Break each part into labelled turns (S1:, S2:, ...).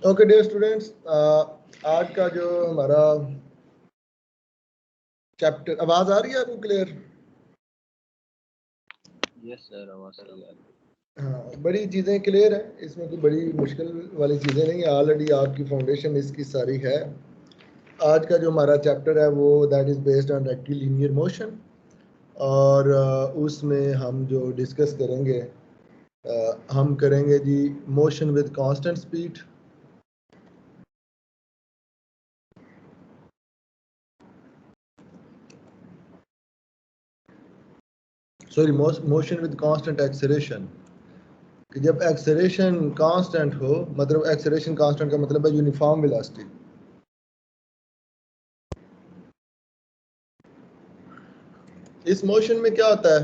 S1: Okay dear students, आज का जो हमारा चैप्टर, आवाज आ रही है आपको क्लियर?
S2: यस सर, आवाज सही आ रही है।
S1: हाँ, बड़ी चीज़ें क्लियर हैं, इसमें कोई बड़ी मुश्किल वाली चीज़ें नहीं है। ऑलरेडी आपकी फाउंडेशन इसकी सारी है। आज का जो हमारा चैप्टर है वो that is based on rectilinear motion, और उसमें हम जो डिस्कस करेंगे, हम करेंगे जी motion with constant speed, sorry motion with constant acceleration. कि जब एक्सेलरेशन कांस्टेंट हो, मतलब एक्सेलरेशन कांस्टेंट का मतलब है यूनिफॉर्म वेलोसिटी। इस मोशन में क्या होता है?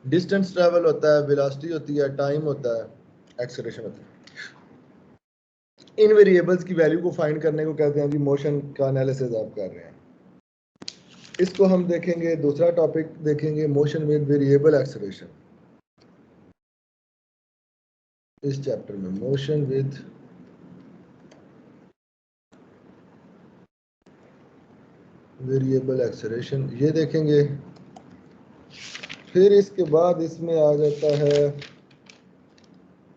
S1: डिस्टेंस ट्रैवल होता है, वेलोसिटी होती है, टाइम होता है, एक्सेलरेशन होता है। इन वेरिएबल्स की वैल्यू को फाइंड करने को कहते हैं जी मोशन का एनालिसिस आप कर रहे हैं। इसको हम देखेंगे, दूसरा टॉपिक देखेंगे मोशन विद वेरिएबल एक्सेलरेशन। इस चैप्टर में मोशन विद वेरिएबल एक्सेलरेशन ये देखेंगे। फिर इसके बाद इसमें आ जाता है,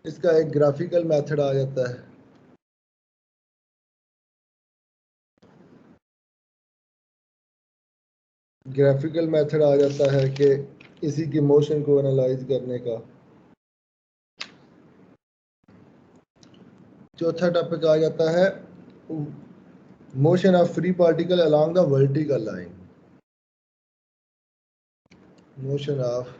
S1: इसका एक ग्राफिकल मेथड आ जाता है। ग्राफिकल मेथड आ जाता है कि इसी की मोशन को एनालाइज करने का। चौथा टॉपिक आ जाता है motion of free particle along the vertical line. Motion of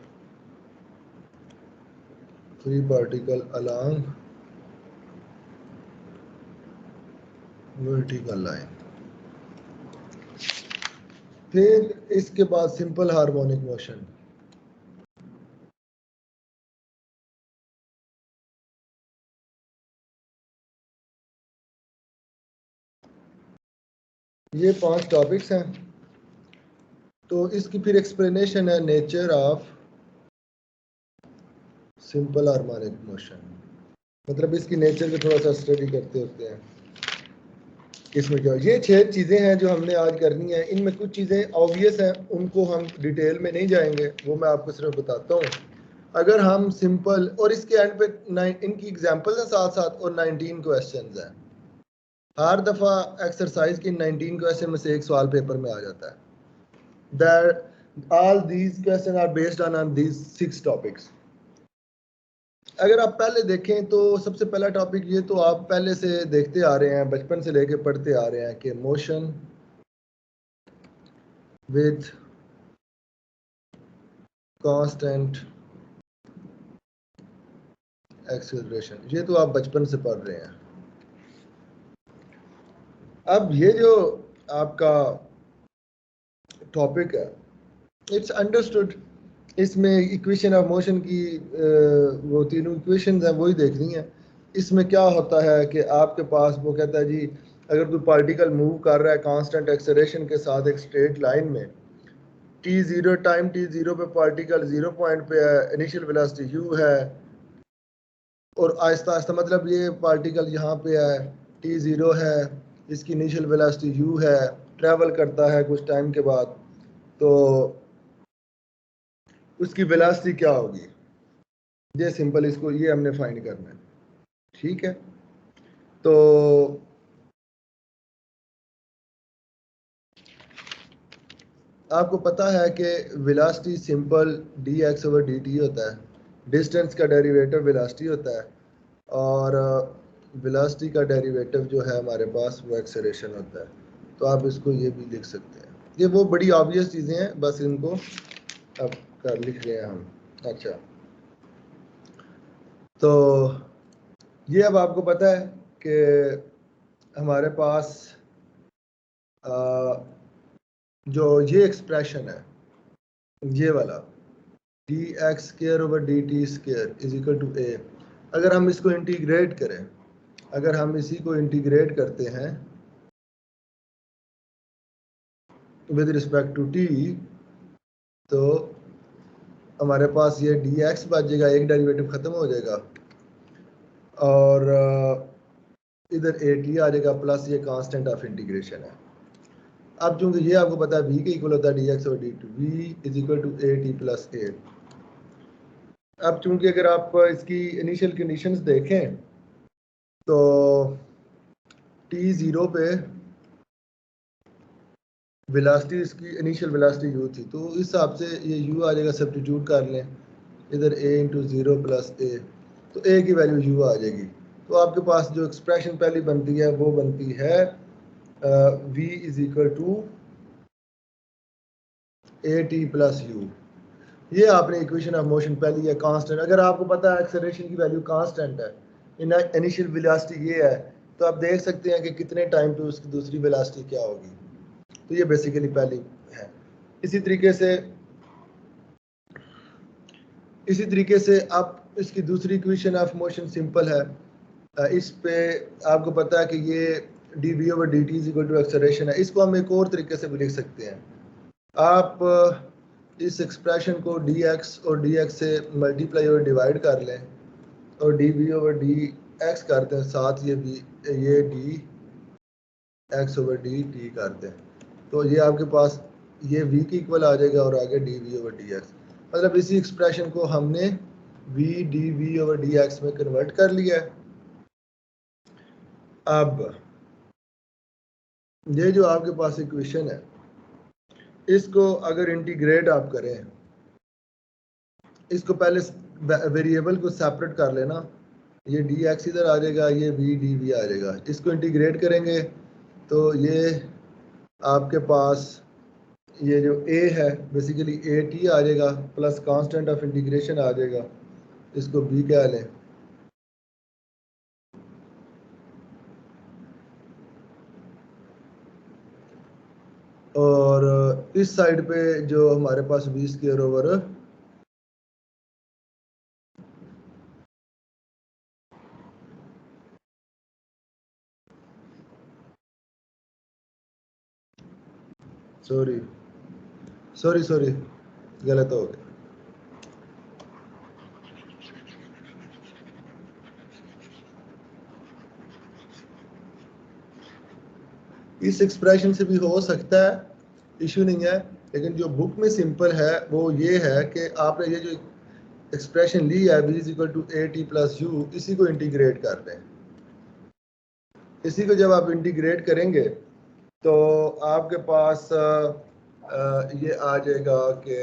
S1: free particle along vertical line. फिर इसके बाद सिंपल हार्मोनिक मोशन। ये 5 टॉपिक्स हैं। तो इसकी फिर एक्सप्लेनेशन है nature of simple harmonic motion, मतलब इसकी नेचर को थोड़ा सा स्टडी करते होते हैं। इसमें क्या, ये 6 चीज़ें हैं जो हमने आज करनी है। इनमें कुछ चीज़ें ऑब्वियस हैं, उनको हम डिटेल में नहीं जाएंगे, वो मैं आपको सिर्फ बताता हूँ। अगर हम सिंपल, और इसके एंड पे इनकी एग्जांपल्स हैं साथ साथ, और 19 क्वेश्चंस हैं। हर दफ़ा एक्सरसाइज की 19 क्वेश्चन में से एक सवाल पेपर में आ जाता है। That all these question are based on these 6 topics. अगर आप पहले देखें तो सबसे पहला टॉपिक ये तो आप पहले से देखते आ रहे हैं, बचपन से लेके पढ़ते आ रहे हैं कि मोशन विथ कांस्टेंट एक्सेलरेशन, ये तो आप बचपन से पढ़ रहे हैं। अब ये जो आपका टॉपिक है, इट्स अंडरस्टूड। इसमें इक्वेशन ऑफ मोशन की वो तीनों इक्वेशंस हैं, वही देखनी है। इसमें क्या होता है कि आपके पास वो कहता है जी, अगर कोई पार्टिकल मूव कर रहा है कांस्टेंट एक्सेलरेशन के साथ एक स्ट्रेट लाइन में, t0 टाइम t0 पे पार्टिकल 0 पॉइंट पे है, इनिशियल वेलोसिटी u है, और आहिस्ता आहिस्ता मतलब ये पार्टिकल यहाँ पे है, t0 है, इसकी इनिशियल वेलोसिटी u है, ट्रैवल करता है कुछ टाइम के बाद, तो उसकी वेलोसिटी क्या होगी? ये सिंपल, इसको ये हमने फाइंड करना है। ठीक है, तो आपको पता है कि velocity simple dx over dt होता है, डिस्टेंस का डेरिवेटिव वेलोसिटी होता है, और वेलोसिटी का डेरिवेटिव जो है हमारे पास वो एक्सेलरेशन होता है। तो आप इसको ये भी लिख सकते हैं। ये वो बड़ी ऑब्वियस चीज़ें हैं, बस इनको अब कर लिख रहे हैं हम। अच्छा, तो ये अब आपको पता है कि हमारे पास जो ये एक्सप्रेशन है, ये वाला dx² over dt² is equal to a, अगर हम इसको इंटीग्रेट करें, अगर हम इसी को इंटीग्रेट करते हैं विद रिस्पेक्ट टू t, तो हमारे पास ये dx बच जाएगा, एक डेरिवेटिव खत्म हो जाएगा, और इधर ए टी आ जाएगा प्लस ये कांस्टेंट ऑफ इंटीग्रेशन है। अब चूंकि ये आपको पता है v के इक्वल होता है डी एक्स और D two, V is equal to A T plus A. अब चूंकि अगर आप इसकी इनिशियल कंडीशंस देखें तो टी ज़ीरो पे वेलोसिटी, इसकी इनिशियल वेलोसिटी u थी, तो इस हिसाब से ये u आ जाएगा, सब्स्टिट्यूट कर लें इधर a इंटू ज़ीरो प्लस ए, तो a की वैल्यू u आ जाएगी। तो आपके पास जो एक्सप्रेशन पहली बनती है वो बनती है v is equal to A T plus u. ये आपने इक्वेशन ऑफ मोशन पहली है कांस्टेंट। अगर आपको पता है एक्सेलरेशन की वैल्यू कांस्टेंट है, इनिशियल वेलोसिटी ये है, तो आप देख सकते हैं कि कितने टाइम पे उसकी दूसरी वेलोसिटी क्या होगी। तो ये बेसिकली पहली है। इसी तरीके से अब इसकी दूसरी इक्वेशन ऑफ मोशन सिंपल है। इस पे आपको पता है कि ये D we over D T is equal to acceleration है। इसको हम एक और तरीके से भी लिख सकते हैं। आप इस एक्सप्रेशन को डी एक्स और डी एक्स से मल्टीप्लाई और डिवाइड कर लें और d we over d x करते हैं, साथ ये d x over D t करते हैं, तो ये आपके पास ये v की इक्वल आ जाएगा और आगे d we over d x. मतलब इसी एक्सप्रेशन को हमने v d we over d x में कन्वर्ट कर लिया है। अब ये जो आपके पास इक्वेशन है, इसको अगर इंटीग्रेट आप करें, इसको पहले वेरिएबल को सेपरेट कर लेना, ये डी एक्स इधर आ जाएगा, ये वी डी वी आ जाएगा। इसको इंटीग्रेट करेंगे तो ये आपके पास ये जो a है बेसिकली ए टी आ जाएगा प्लस कांस्टेंट ऑफ इंटीग्रेशन आ जाएगा, इसको b कह लें। और इस साइड पे जो हमारे पास v स्क्वायर ओवर सॉरी गलत हो गया। इस एक्सप्रेशन से भी हो सकता है, इशू नहीं है, लेकिन जो बुक में सिंपल है वो ये है कि आपने ये जो एक्सप्रेशन ली है v is equal to A T plus u, इसी को इंटीग्रेट कर दें। इसी को जब आप इंटीग्रेट करेंगे तो आपके पास ये आ जाएगा कि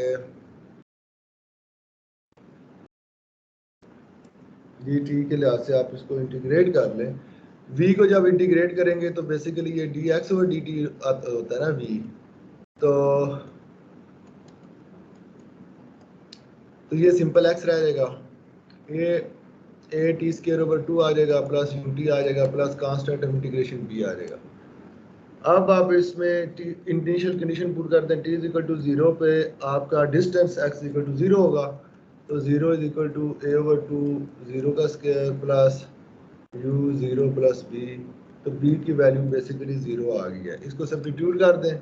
S1: डी टी के लिहाज से आप इसको इंटीग्रेट कर लें। v को जब इंटीग्रेट करेंगे तो बेसिकली ये d x over D T होता है ना v, तो ये सिंपल x रह जाएगा, ये ए टी स्क्वायर ओवर 2 आ जाएगा प्लस यू टी आ जाएगा plus constant of integration b आ जाएगा। अब आप इसमें इनिशियल कंडीशन पुट करते हैं, t इज इक्वल टू 0 पे आपका डिस्टेंस x इक्वल टू 0 होगा, तो 0 is equal to a over 2 0 का square plus u 0 plus b, तो b की वैल्यू बेसिकली 0 आ गई है। इसको सब्स्टिट्यूट कर दें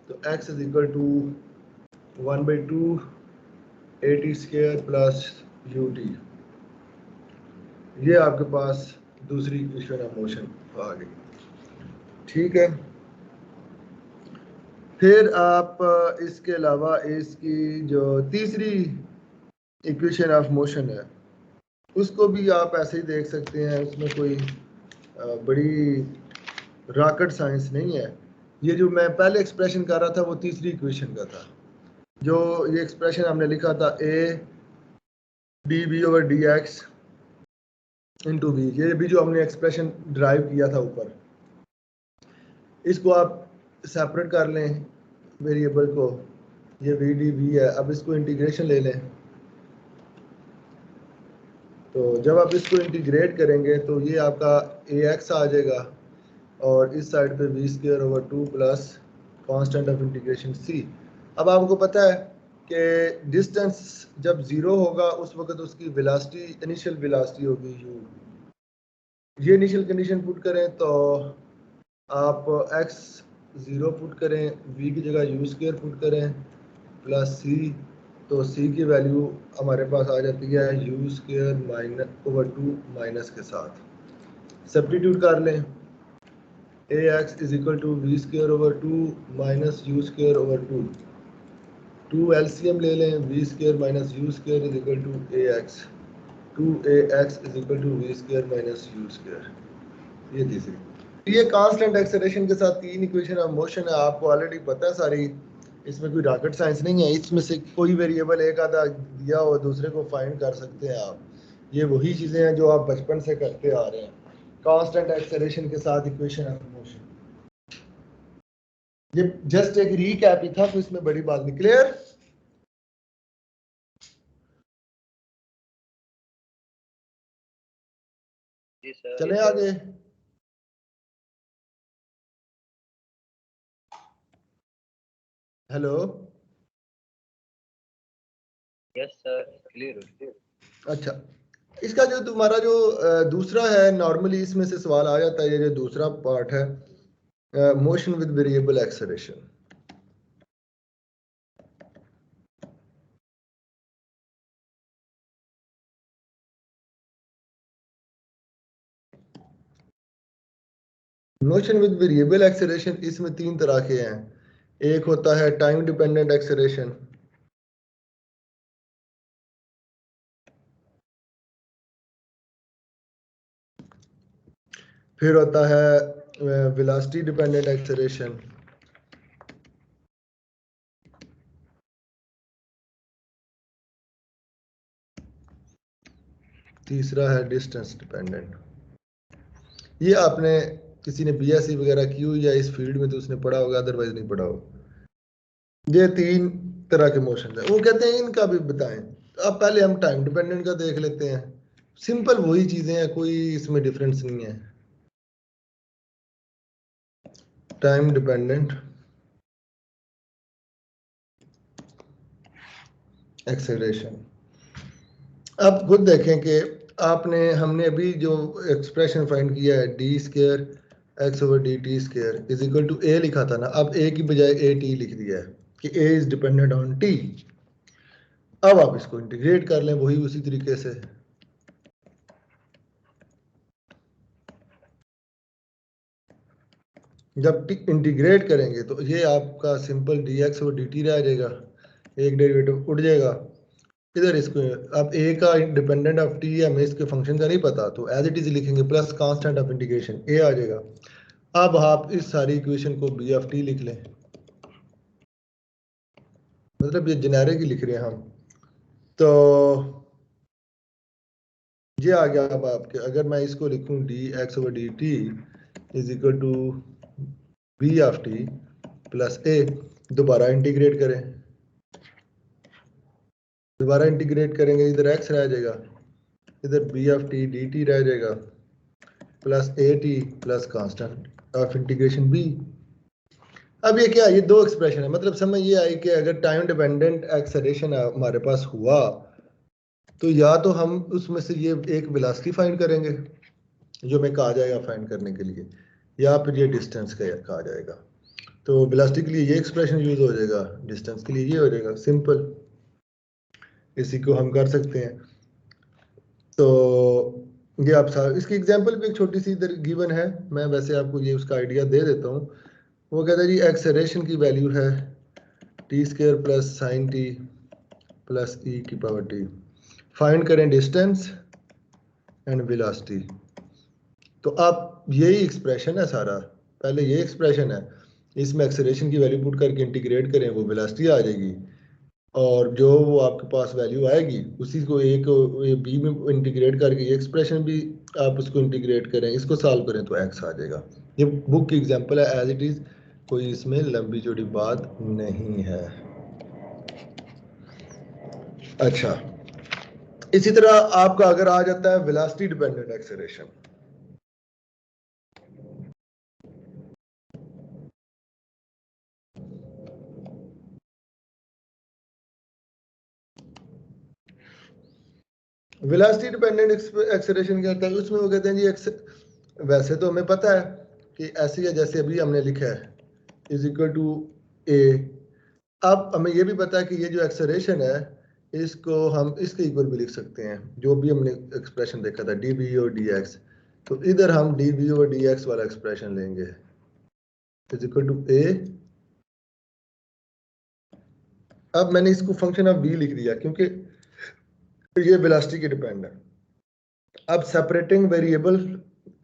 S1: तो x is equal to 1/2 a t square plus u t, ये आपके पास दूसरी इक्वेशन ऑफ मोशन आ गई। ठीक है, फिर आप इसके अलावा इसकी जो तीसरी इक्वेशन ऑफ मोशन है उसको भी आप ऐसे ही देख सकते हैं, उसमें कोई बड़ी रॉकेट साइंस नहीं है। ये जो मैं पहले एक्सप्रेशन कर रहा था वो तीसरी इक्वेशन का था, जो ये एक्सप्रेशन हमने लिखा था a d b over d x into v, ये भी जो हमने एक्सप्रेशन ड्राइव किया था ऊपर, इसको आप सेपरेट कर लें वेरिएबल को, ये वी डी वी है। अब इसको इंटीग्रेशन ले लें, तो जब आप इसको इंटीग्रेट करेंगे तो ये आपका ए एक्स आ जाएगा और इस साइड पे V square over 2 plus constant of integration C. अब आपको पता है कि डिस्टेंस जब 0 होगा उस वक्त उसकी वेलोसिटी, इनिशियल वेलोसिटी होगी u। ये इनिशियल कंडीशन पुट करें तो आप x 0 पुट करें, v की जगह u स्क्वायर पुट करें प्लस c, तो c की वैल्यू हमारे पास आ जाती है u square minus over 2 minus के साथ। सब्स्टिट्यूट कर लें, ax is equal to v square over 2 minus u square over 2, 2 LCM ले लें, v square minus u square is equal to ax, 2ax is equal to v square minus u square. ये तीसरी, ये constant acceleration के साथ तीन equation of motion है, आपको ऑलरेडी पता है सारी, इसमें कोई रॉकेट साइंस नहीं है। इसमें से कोई वेरिएबल एक आधा दिया हो दूसरे को फाइंड कर सकते हैं आप। ये वही चीजें हैं जो आप बचपन से करते आ रहे हैं, कांस्टेंट एक्सेलरेशन के साथ इक्वेशन ऑफ मोशन। ये जस्ट एक रीकैप ही था, तो इसमें बड़ी बात नहीं। क्लियर?
S2: जी सर।
S1: चले आगे। Hello,
S2: yes sir, clear.
S1: अच्छा, इसका जो तुम्हारा जो दूसरा है, नॉर्मली इसमें से सवाल आ जाता है, ये जो दूसरा पार्ट है, motion with variable acceleration. Motion with variable acceleration इसमें तीन तरह के हैं। एक होता है टाइम डिपेंडेंट एक्सेलरेशन, फिर होता है वेलोसिटी डिपेंडेंट एक्सेलरेशन, तीसरा है डिस्टेंस डिपेंडेंट। ये आपने किसी ने बीएससी वगैरह की हुई या इस फील्ड में तो उसने पढ़ा होगा, अदरवाइज नहीं पढ़ा होगा। ये तीन तरह के मोशन है, वो कहते हैं इनका भी बताएं। अब पहले हम टाइम डिपेंडेंट का देख लेते हैं। सिंपल वही चीजें हैं, कोई इसमें डिफरेंस नहीं है। टाइम डिपेंडेंट एक्सेलरेशन, अब खुद देखें कि हमने अभी जो एक्सप्रेशन फाइंड किया है, D square X over D T square is equal to A लिखा था ना, अब ए की बजाय ए टी लिख दिया है कि ए इज डिपेंडेंट ऑन टी। अब आप इसको इंटीग्रेट कर लें वही उसी तरीके से। जब इंटीग्रेट करेंगे तो ये आपका सिंपल डी एक्स और डी टी रह जाएगा, एक डेरिवेटिव उड़ जाएगा इधर। इसको अब ए का डिपेंडेंट ऑफ टी है, हमें इसके फंक्शन का नहीं पता, तो एज इट इज लिखेंगे प्लस कांस्टेंट ऑफ इंटीग्रेशन ए आ जाएगा। अब आप इस सारी इक्वेशन को बी ऑफ टी लिख लें, मतलब ये जेनेरिक ही लिख रहे हैं हम। तो ये आ गया। अब आपके अगर मैं इसको लिखूं D x over D T is equal to B of T plus A, दोबारा इंटीग्रेट करें, दोबारा इंटीग्रेट करेंगे, इधर एक्स रह जाएगा, इधर b of t d t रह जाएगा plus a T plus constant of integration b. अब ये क्या, ये दो एक्सप्रेशन है, मतलब समझ ये आई कि अगर टाइम डिपेंडेंट एक्सेलरेशन हमारे पास हुआ तो या तो हम उसमें से ये एक वेलोसिटी फाइंड करेंगे जो हमें कहा जाएगा फाइंड करने के लिए, या फिर ये डिस्टेंस का कहा जाएगा। तो वेलोसिटी के लिए ये एक्सप्रेशन यूज हो जाएगा, डिस्टेंस के लिए ये हो जाएगा, सिंपल। इसी को हम कर सकते हैं। तो ये आप इसकी एग्जांपल भी एक छोटी सी इधर गिवन है, मैं वैसे आपको ये उसका आइडिया दे देता हूँ। वो कहता है जी एक्सेलरेशन की वैल्यू है T square plus sine T plus E की पावर टी, फाइंड करें डिस्टेंस एंड वेलोसिटी। तो आप यही एक्सप्रेशन है सारा, पहले ये एक्सप्रेशन है, इसमें एक्सेलरेशन की वैल्यू पुट करके इंटीग्रेट करें, वो वेलोसिटी आ जाएगी, और जो वो आपके पास वैल्यू आएगी उसी को एक बी में इंटीग्रेट करके ये एक्सप्रेशन भी आप उसको इंटीग्रेट करें, इसको सॉल्व करें तो एक्स आ जाएगा। ये बुक की एग्जांपल है, एज इट इज, कोई इसमें लंबी चौड़ी बात नहीं है। अच्छा, इसी तरह आपका अगर आ जाता है velocity dependent acceleration, velocity dependent acceleration क्या होता है, उसमें वो कहते हैं जी वैसे तो हमें पता है कि ऐसे है जैसे अभी हमने लिखा है इज इक्वल टू ए। अब हमें ये भी पता है कि ये जो एक्सेलरेशन है इसको हम इसके इक्वल भी लिख सकते हैं, जो भी हमने एक्सप्रेशन देखा था डी बी और डी एक्स, तो इधर हम d we over d x वाला एक्सप्रेशन लेंगे इज इक्वल टू ए। अब मैंने इसको फंक्शन ऑफ वी लिख दिया क्योंकि ये वेलोसिटी के डिपेंड है। अब सेपरेटिंग वेरिएबल,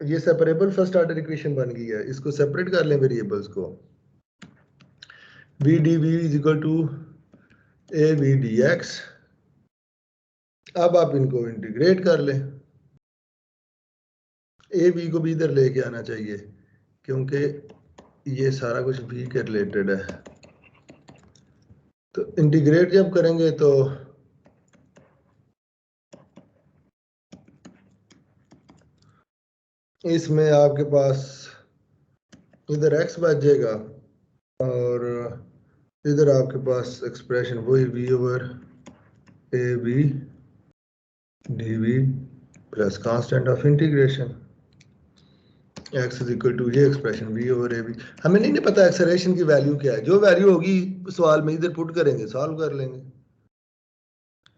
S1: ये सेपरेबल फर्स्ट ऑर्डर इक्वेशन बन गई है, इसको सेपरेट कर लें वेरिएबल्स को। V D v is equal to a we d x. अब आप इनको इंटीग्रेट कर लें, ए वी को भी इधर लेके आना चाहिए क्योंकि ये सारा कुछ वी के रिलेटेड है। तो इंटीग्रेट जब करेंगे तो इसमें आपके पास इधर x बच जाएगा और इधर आपके पास एक्सप्रेशन वही v over A V D V plus constant of integration x is equal to ये एक्सप्रेशन v ओवर ए वी। हमें नहीं पता एक्सेलरेशन की वैल्यू क्या है, जो वैल्यू होगी सवाल में इधर पुट करेंगे, सॉल्व कर लेंगे,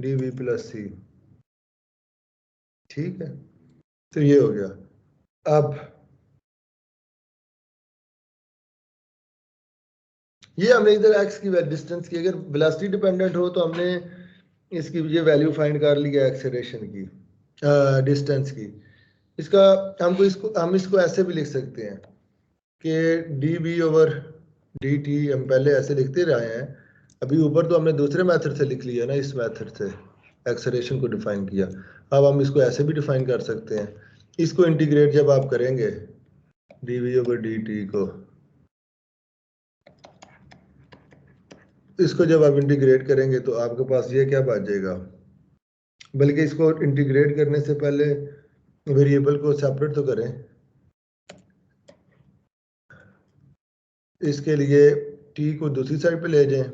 S1: डी वी प्लस सी। ठीक है, तो ये हो गया। अब ये हमने इधर x की डिस्टेंस की, अगर वेलोसिटी डिपेंडेंट हो तो हमने इसकी ये वैल्यू फाइंड कर लिया एक्सेलरेशन की, डिस्टेंस की। इसका हम इसको ऐसे भी लिख सकते हैं कि d we over D t, हम पहले ऐसे लिखते रहे हैं, अभी ऊपर तो हमने दूसरे मेथड से लिख लिया ना, इस मेथड से एक्सेलरेशन को डिफाइन किया। अब हम इसको ऐसे भी डिफाइन कर सकते हैं, इसको इंटीग्रेट जब आप करेंगे d we over D t को, इसको जब आप इंटीग्रेट करेंगे तो आपके पास ये क्या बच जाएगा, बल्कि इसको इंटीग्रेट करने से पहले वेरिएबल को सेपरेट तो करें। इसके लिए t को दूसरी साइड पे ले जाएं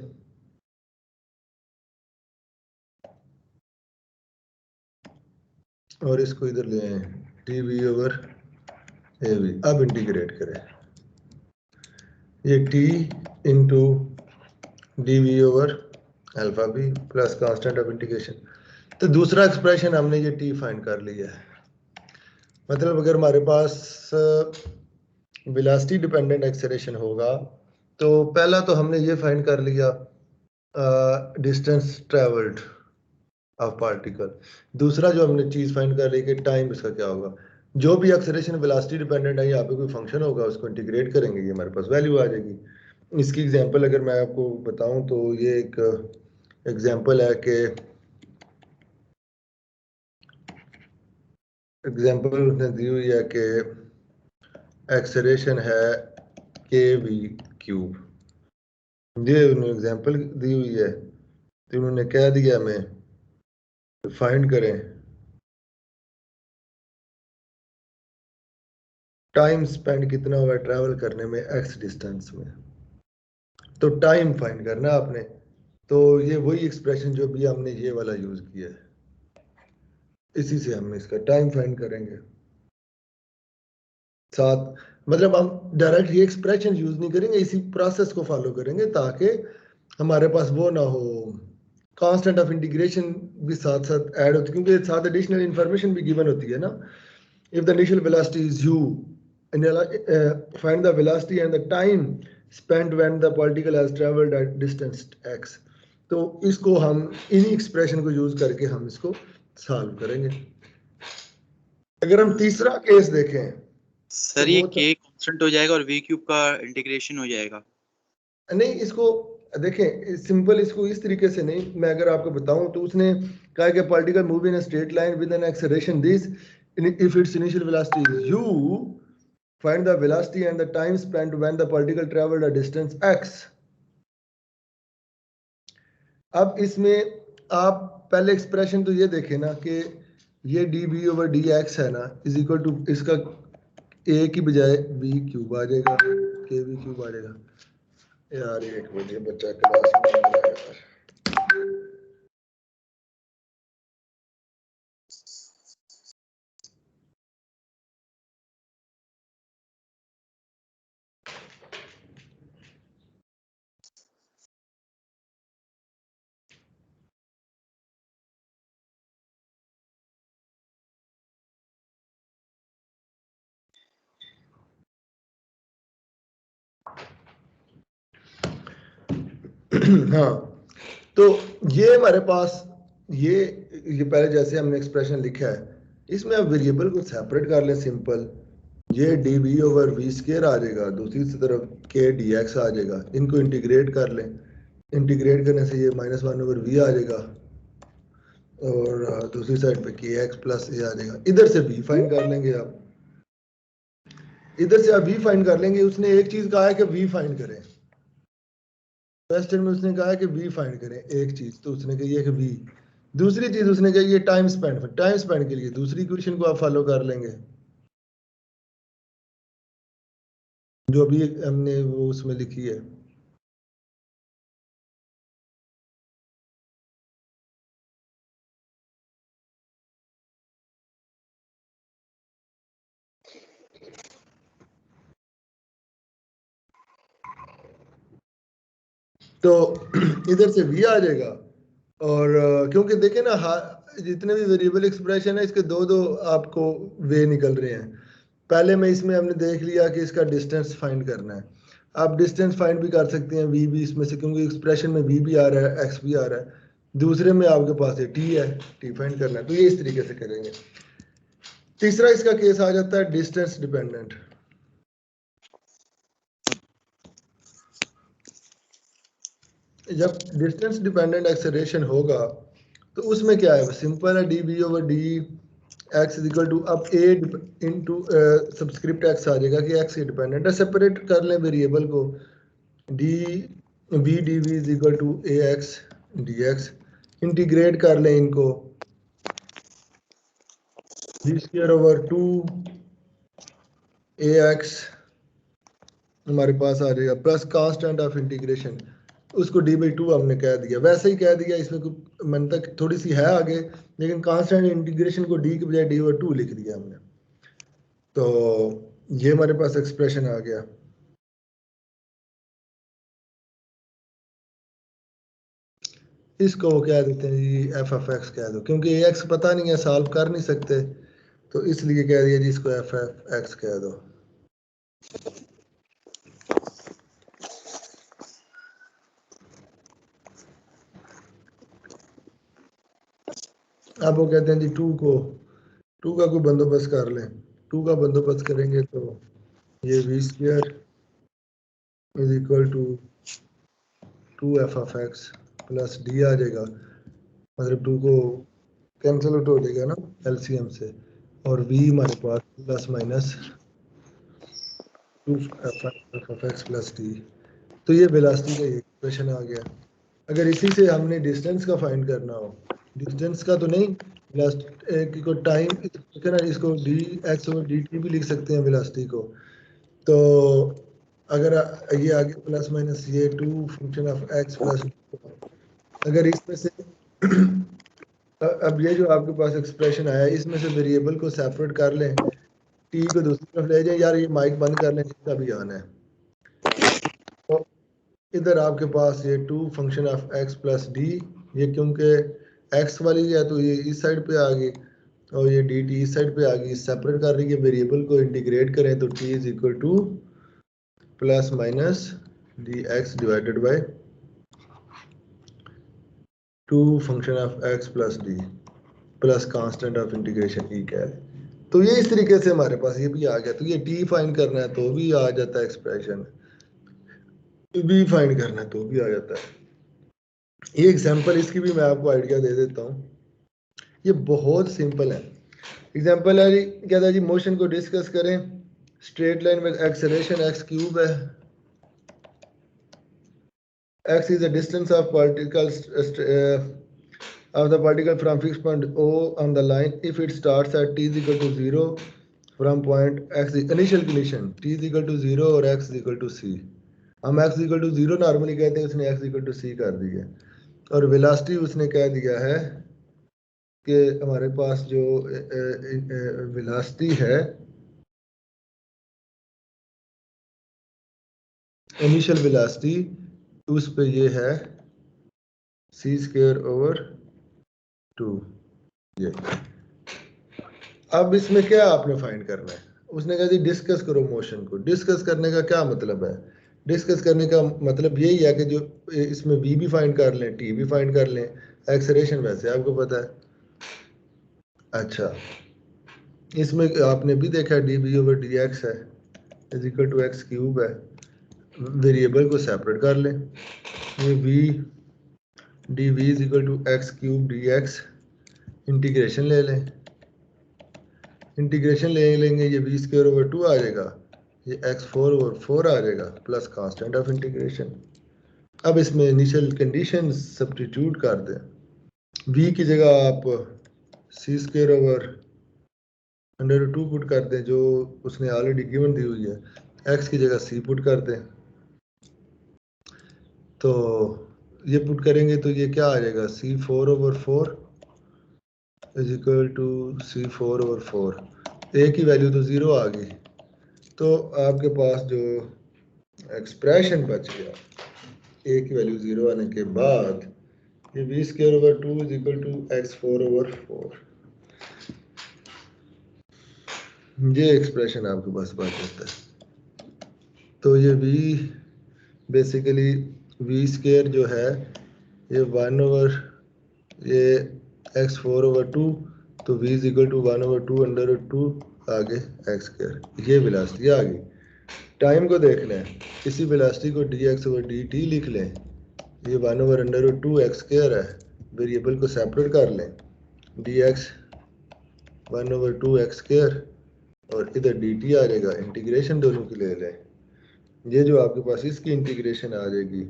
S1: और इसको इधर ले आए d we over A v. अब इंटीग्रेट करें ये t into d we over alpha b plus constant of integration. तो दूसरा एक्सप्रेशन हमने ये t फाइंड कर लिया है। मतलब अगर हमारे पास वेलोसिटी डिपेंडेंट एक्सेलरेशन होगा तो पहला तो हमने ये फाइंड कर लिया डिस्टेंस ट्रेवल्ड ऑफ पार्टिकल। दूसरा जो हमने चीज फाइंड कर ली कि टाइम इसका क्या होगा। जो भी एक्सेलरेशन वेलोसिटी डिपेंडेंट है, यहाँ पे कोई फंक्शन होगा, उसको इंटीग्रेट करेंगे, ये हमारे पास वैल्यू आ जाएगी। इसकी एग्जांपल अगर मैं आपको बताऊं तो ये एक एग्जांपल है कि एग्जांपल उसने दी हुई है कि एक्सेलरेशन है के वी क्यूब, ये उन्होंने एग्जांपल दी हुई है, तो उन्होंने कह दिया हमें फाइंड करें टाइम स्पेंड कितना हुआ ट्रैवल करने में एक्स डिस्टेंस में। तो टाइम फाइंड करना आपने, तो ये वही एक्सप्रेशन जो भी हमने ये वाला यूज किया है, इसी से हम इसका टाइम फाइंड करेंगे। साथ मतलब हम डायरेक्ट ये एक्सप्रेशन यूज नहीं करेंगे, इसी प्रोसेस को फॉलो करेंगे ताकि हमारे पास वो ना हो, कांस्टेंट ऑफ इंटीग्रेशन भी साथ साथ ऐड होती है, क्योंकि साथ एडिशनल इंफॉर्मेशन भी गिवन होती है ना। If the initial velocity is u, find the velocity and the time spent when the particle has traveled at distance x। तो इसको हम इन्हीं एक्सप्रेशन को यूज करके हम इसको सॉल्व करेंगे। अगर हम तीसरा केस देखें तो
S3: सर ये k कांस्टेंट हो जाएगा और v क्यूब का इंटीग्रेशन हो जाएगा।
S1: नहीं, इसको देखें सिंपल, इसको इस तरीके से नहीं, मैं अगर आपको बताऊं तो उसने कहा कि particle move in a straight line with an acceleration this, if it's initial velocity is u, find the velocity and the time spent when the particle traveled a distance x। अब इसमें आप पहले एक्सप्रेशन तो ये देखें ना कि ये d b over d x है ना, इज इक्वल टू इसका ए की बजाय वी क्यूब आ जाएगा, के वी क्यूब आ जाएगा। यार एक बजे बच्चा क्लास में आ रहा है यार। हाँ, तो ये हमारे पास ये पहले जैसे हमने एक्सप्रेशन लिखा है, इसमें आप वेरिएबल को सेपरेट कर लें सिंपल, ये D we over V square आ जाएगा, दूसरी तरफ के डी एक्स आ जाएगा, इनको इंटीग्रेट कर लें, इंटीग्रेट करने से ये -1 ओवर वी आ जाएगा और दूसरी साइड पे के एक्स प्लस ए आ जाएगा। इधर से वी फाइंड कर लेंगे आप, इधर से आप वी फाइंड कर लेंगे। उसने एक चीज कहा है कि वी फाइंड करें, क्वेश्चन में उसने कहा है कि वी फाइंड करें एक चीज, तो उसने कही है कि वी। दूसरी चीज उसने कही है टाइम स्पेंड, टाइम स्पेंड के लिए दूसरी इक्वेशन को आप फॉलो कर लेंगे जो अभी हमने वो उसमें लिखी है। तो इधर से वी आ जाएगा और क्योंकि देखें ना, जितने भी वेरिएबल एक्सप्रेशन है इसके दो दो आपको वे निकल रहे हैं। पहले में इसमें हमने देख लिया कि इसका डिस्टेंस फाइंड करना है, आप डिस्टेंस फाइंड भी कर सकते हैं वी भी इसमें से, क्योंकि एक्सप्रेशन में वी भी आ रहा है एक्स भी आ रहा है। दूसरे में आपके पास ये टी है, टी फाइंड करना है, तो ये इस तरीके से करेंगे। तीसरा इसका केस आ जाता है डिस्टेंस डिपेंडेंट। जब डिस्टेंस डिपेंडेंट एक्सेलरेशन होगा तो उसमें क्या है, सिंपल है, d b over d x is equal to, अब ए इंटू सब्सक्रिप्ट एक्स आ जाएगा कि एक्स डिपेंडेंट है। सेपरेट कर लें वेरिएबल को, d v D v is equal to a x d x, integrate कर लें इनको, v square over 2 a x हमारे पास आ जाएगा, प्लस कांस्टेंट ऑफ इंटीग्रेशन, उसको डी बाई 2 हमने कह दिया, वैसे ही कह दिया, इसमें कोई मंतक थोड़ी सी है आगे, लेकिन कांस्टेंट इंटीग्रेशन को डी के बजाय डी ओवर 2 लिख दिया हमने। तो ये हमारे पास एक्सप्रेशन आ गया। इसको कह देते हैं जी एफ एफ एक्स कह दो, क्योंकि ए एक्स पता नहीं है, सॉल्व कर नहीं सकते, तो इसलिए कह दिया जी इसको एफ एफ एक्स कह दो। अब वो कहते हैं जी टू का कोई बंदोबस्त कर लें, टू का बंदोबस्त करेंगे तो ये v square is equal to 2 f f x plus d आ जाएगा, मतलब 2 को कैंसिल आउट हो जाएगा ना एलसीएम से, और v हमारे पास प्लस माइनस 2 प्लस डी। तो ये वेलोसिटी का एक्सप्रेशन आ गया। अगर इसी से हमने डिस्टेंस का फाइंड करना हो, डिस्टेंस का तो नहीं, वेलोसिटी को टाइम, इसको डी एक्स और डी टी भी लिख सकते हैं वेलोसिटी को। तो अगर ये आगे प्लस माइनस ये 2 फंक्शन ऑफ एक्स प्लस, अगर इसमें से अब ये जो आपके पास एक्सप्रेशन आया इसमें से वेरिएबल को सेपरेट कर लें, टी को दूसरी तरफ ले जाए, यार ये माइक बंद कर लें जिसका भी आना है, तो इधर आपके पास ये 2 function of x plus D, ये क्योंकि एक्स वाली है तो ये इस साइड पे आ गई और ये डी टी इस साइड पे आ गई, सेपरेट कर रही है, वेरिएबल को इंटीग्रेट करें तो T is equal two plus minus D x divided by 2 function of x plus D plus constant of integration ई कह रहे। तो ये इस तरीके से हमारे पास ये भी आ गया। तो ये टी फाइंड करना है तो भी आ जाता है एक्सप्रेशन, बी फाइंड करना है तो भी आ जाता है। ये एग्जांपल इसकी भी मैं आपको आइडिया दे देता हूँ, ये बहुत सिंपल है। एग्जांपल है जी, क्या था जी, मोशन को डिस्कस करें, स्ट्रेट लाइन में एक्सेलरेशन एक्स क्यूब है, x is the distance of particles of the particle from fixed point O on the line if it starts at t is equal to 0 from point x, initial condition t is equal to 0 और x is equal to c। हम x is equal to 0 normally कहते हैं, उसने x is equal to c कर दिया, और velocity उसने कह दिया है कि हमारे पास जो वेलोसिटी है, इनिशियल वेलोसिटी, उस पे ये है c स्क्वायर ओवर 2। ये अब इसमें क्या आपने फाइंड करना है, उसने कहा जी डिस्कस करो मोशन को। डिस्कस करने का क्या मतलब है, डिस्कस करने का मतलब यही है कि जो इसमें v भी फाइंड कर लें, t भी फाइंड कर लें, एक्सेलरेशन वैसे आपको पता है। अच्छा, इसमें आपने भी देखा dv/dx है is equal to x cube है। वेरिएबल को सेपरेट कर लें, ये v dv is equal to x cube dx, integration ले लें, इंटीग्रेशन ले लेंगे, ये v²/2 आ जाएगा, ये x4/4 आ जाएगा प्लस कांस्टेंट ऑफ इंटीग्रेशन। अब इसमें इनिशियल कंडीशन सब्स्टिट्यूट कर दें, v की जगह आप c²/√2 पुट कर दें जो उसने ऑलरेडी गिवन दी हुई है, x की जगह c पुट कर दें, तो ये पुट करेंगे तो ये क्या आ जाएगा, c4/4 is equal to c4/4, a की वैल्यू तो 0 आ गई, तो आपके पास जो एक्सप्रेशन बच गया a की वैल्यू 0 आने के बाद, ये v²/2 is equal to x4/4, ये एक्सप्रेशन आपके पास बच जाता है। तो ये v बेसिकली v² जो है ये 1/, ये x4/2, तो v इज इक्वल टू 1/2 आगे x², ये वेलोसिटी आ गई। टाइम को देखना है, इसी वेलोसिटी को dx/dt लिख लें, ये 1/√2 x² है, वेरिएबल को सेपरेट कर लें, dx 1/2 x² और इधर dt आ जाएगा, इंटीग्रेशन दोनों की ले लें, ये जो आपके पास इसकी इंटीग्रेशन आ जाएगी,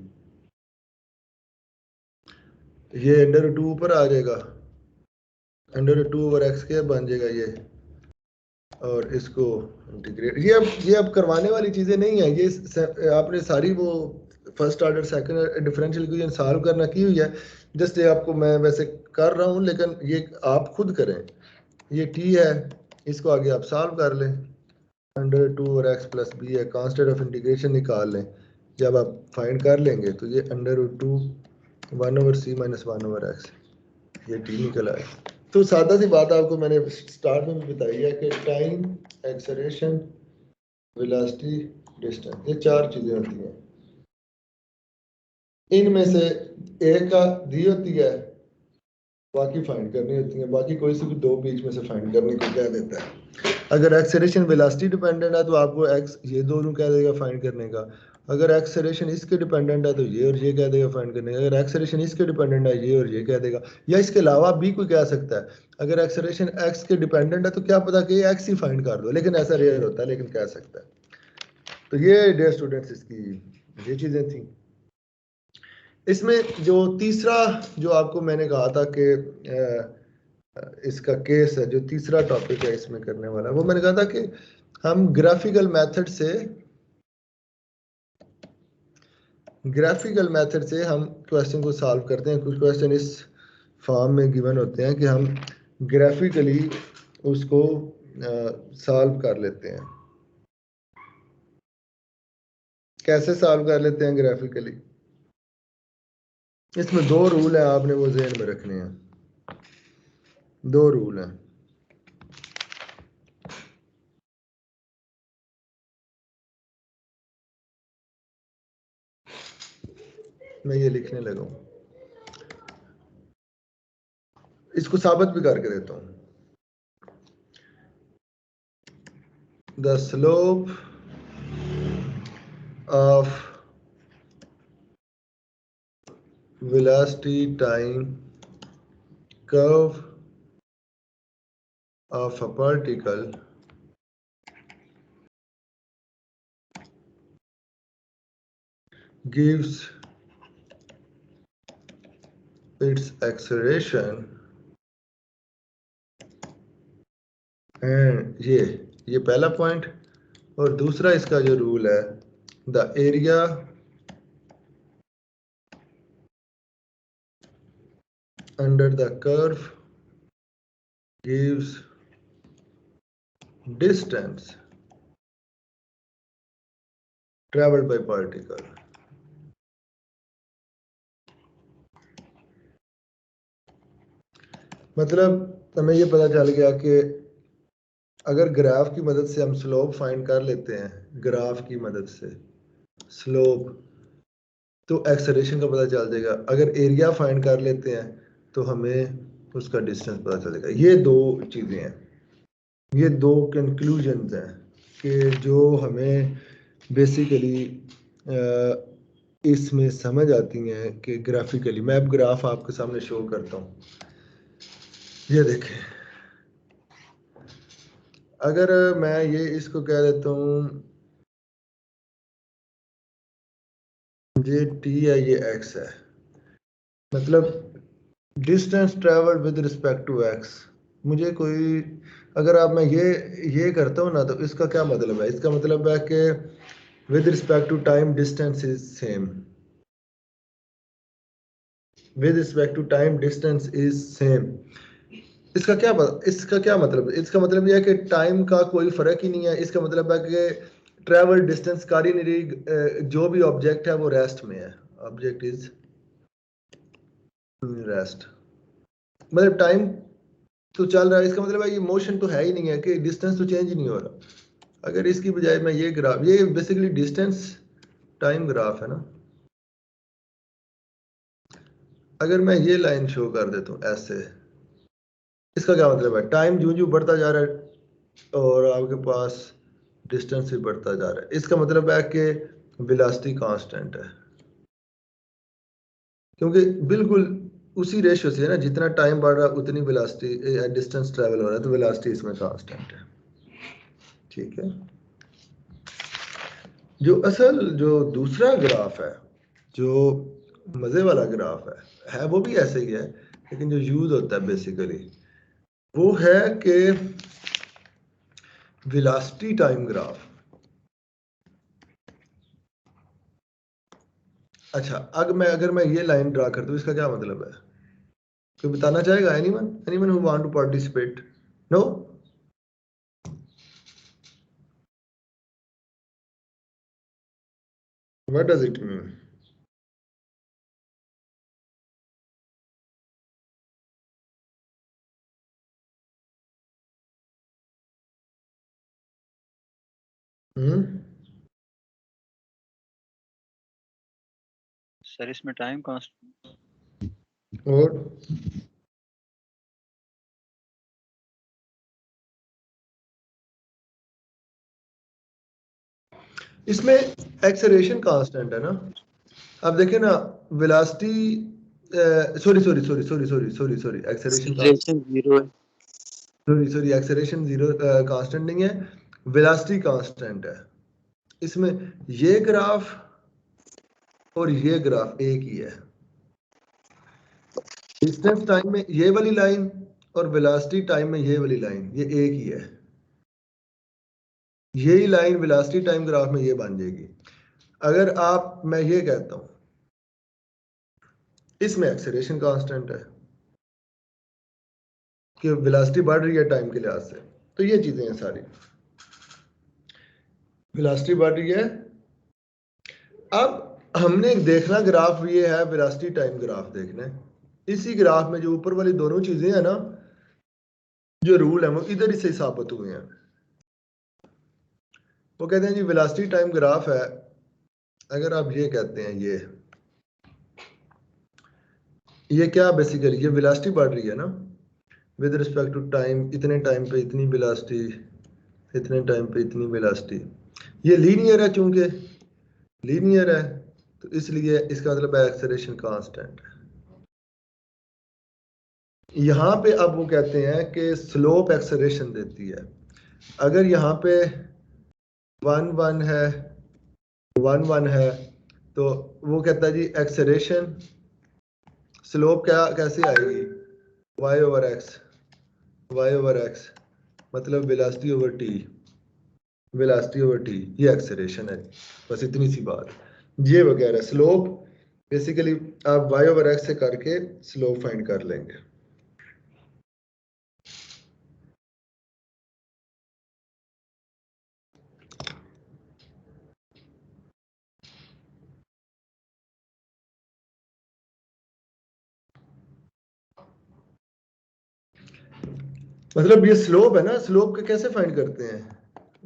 S1: ये √2 ऊपर आ जाएगा, √2/x² बन जाएगा ये, और इसको इंटीग्रेट, ये अब करवाने वाली चीज़ें नहीं है, ये आपने सारी वो first order second differential equation solve करना की हुई है, जस्ट ये आपको मैं वैसे कर रहा हूँ, लेकिन ये आप खुद करें। ये t है, इसको आगे आप सॉल्व कर लें, √2/x + b है, कांस्टेंट ऑफ इंटीग्रेशन निकाल लें, जब आप फाइंड कर लेंगे तो ये √2 1/c - 1/x, ये t निकल आए। तो सादा सी बात आपको मैंने स्टार्ट में भी बताई है कि टाइम, एक्सेलरेशन, वेलोसिटी, डिस्टेंस, ये 4 चीजें होती हैं, इनमें से एक का दी होती है, बाकी फाइंड करनी होती है, बाकी कोई सी भी 2 बीच में से फाइंड करने को कह देता है। अगर एक्सेलरेशन वेलोसिटी डिपेंडेंट है तो आपको x ये दोनों कह देगा फाइंड करने का, अगर एक्सेलरेशन इसके डिपेंडेंट है तो ये और ये कह देगा फाइंड करने का, अगर एक्सेलरेशन इसके डिपेंडेंट है ये और ये कह देगा, या इसके अलावा भी कोई कह सकता है, अगर एक्सेलरेशन x के डिपेंडेंट है तो क्या पता कि x ही फाइंड कर दो, लेकिन ऐसा रेयर होता है, लेकिन कह सकता है। तो ये डियर स्टूडेंट्स इसकी ये चीज़ें थी। इसमें जो तीसरा जो आपको मैंने कहा था कि इसका केस है, जो तीसरा टॉपिक है इसमें करने वाला, वो मैंने कहा था कि हम ग्राफिकल मेथड से हम क्वेश्चन को सॉल्व करते हैं। कुछ क्वेश्चन इस फॉर्म में गिवन होते हैं कि हम ग्राफिकली उसको सॉल्व कर लेते हैं। कैसे सॉल्व कर लेते हैं ग्राफिकली? इसमें 2 रूल हैं, आपने वो ज़हन में रखने हैं। 2 रूल हैं। मैं ये लिखने लगा हूं, इसको साबित भी करके देता हूं। The slope of velocity time curve of a particle gives its acceleration and ये पहला पॉइंट, और दूसरा इसका जो रूल है, the area under the curve gives distance traveled by particle। मतलब हमें ये पता चल गया कि अगर ग्राफ की मदद से हम स्लोप फाइंड कर लेते हैं, ग्राफ की मदद से, स्लोप, तो एक्सेलरेशन का पता चल जाएगा। अगर एरिया फाइंड कर लेते हैं तो हमें उसका डिस्टेंस पता चलेगा। ये दो चीज़ें हैं, ये दो कंक्लूजन्स हैं कि जो हमें बेसिकली इसमें समझ आती हैं कि ग्राफिकली। मैं अब ग्राफ आपके सामने शो करता हूँ। ये देखें, अगर मैं ये इसको कह देता हूँ ये t है, ये x है, मतलब distance travelled with respect to x। मुझे कोई, अगर आप मैं ये करता हूँ ना, तो इसका क्या मतलब है? इसका मतलब है कि with respect to time distance is same, with respect to time distance is same. इसका क्या मतलब? इसका मतलब यह है कि टाइम का कोई फर्क ही नहीं है। इसका मतलब है कि ट्रेवल डिस्टेंस कर ही नहीं रही, जो भी ऑब्जेक्ट है वो रेस्ट में है, ऑब्जेक्ट इज रेस्ट। मतलब टाइम तो चल रहा है, इसका मतलब है ये मोशन तो है ही नहीं है, कि डिस्टेंस तो चेंज ही नहीं हो रहा। अगर इसकी बजाय मैं ये ग्राफ, ये बेसिकली डिस्टेंस टाइम ग्राफ है ना, अगर मैं ये लाइन शो कर देता हूँ ऐसे, इसका क्या मतलब है? टाइम जो जो बढ़ता जा रहा है और आपके पास डिस्टेंस भी बढ़ता जा रहा है। इसका मतलब है कि वेलोसिटी कांस्टेंट है, क्योंकि बिल्कुल उसी रेशियो से है ना, जितना टाइम बढ़ रहा है उतनी वेलोसिटी, डिस्टेंस ट्रेवल हो रहा है, तो वेलोसिटी इसमें कांस्टेंट है। ठीक है। जो दूसरा ग्राफ है, जो मजे वाला ग्राफ है वो भी ऐसे ही है, लेकिन जो यूज होता है बेसिकली वो है कि वेलोसिटी टाइम ग्राफ। अच्छा, अगर मैं ये लाइन ड्रा कर दूं, इसका क्या मतलब है? कोई बताना चाहेगा? Anyone who want to participate? No? What does it mean?
S2: Sir इसमें टाइम कांस्टेंट।
S1: और इसमें एक्सेलरेशन कांस्टेंट है ना। अब देखें ना, velocity, sorry acceleration
S3: acceleration zero है।
S1: सॉरी एक्सेलरेशन जीरो कांस्टेंट नहीं है, वेलोसिटी कांस्टेंट है। इसमें ये ग्राफ और ये ग्राफ एक ही है। डिस्टेंस टाइम में ये वाली लाइन और वेलोसिटी टाइम में ये वाली लाइन, ये एक ही है। यही लाइन वेलोसिटी टाइम ग्राफ में ये बन जाएगी। अगर आप, मैं ये कहता हूं इसमें एक्सेलरेशन कांस्टेंट है कि वेलोसिटी बढ़ रही है टाइम के लिहाज से, तो ये चीजें हैं सारी, वेलोसिटी बढ़ रही है। अब हमने देखना ग्राफ ये है, वेलोसिटी टाइम ग्राफ देखना है। इसी ग्राफ में जो ऊपर वाली दोनों चीजें हैं ना, जो रूल है वो इधर ही से साबित हुए हैं। वो कहते हैं जी वेलोसिटी टाइम ग्राफ है, अगर आप ये कहते हैं ये क्या बेसिकली, ये वेलोसिटी बढ़ रही है ना विद रिस्पेक्ट टू टाइम, इतने टाइम पे इतनी वेलोसिटी, इतने टाइम पे इतनी वेलोसिटी। ये लीनियर है, चूंकि लीनियर है तो इसलिए इसका मतलब है एक्सेलरेशन कांस्टेंट है। यहाँ पे अब वो कहते हैं कि स्लोप एक्सेलरेशन देती है। अगर यहाँ पे 1 1 है तो वो कहता है जी एक्सेलरेशन, स्लोप क्या कैसे आएगी? y ओवर एक्स, मतलब वेलोसिटी ओवर टी, ये एक्सेलरेशन है। बस इतनी सी बात। ये वगैरह स्लोप बेसिकली आप y ओवर एक्स से करके स्लोप फाइंड कर लेंगे। मतलब ये स्लोप है ना, स्लोप के कैसे फाइंड करते हैं?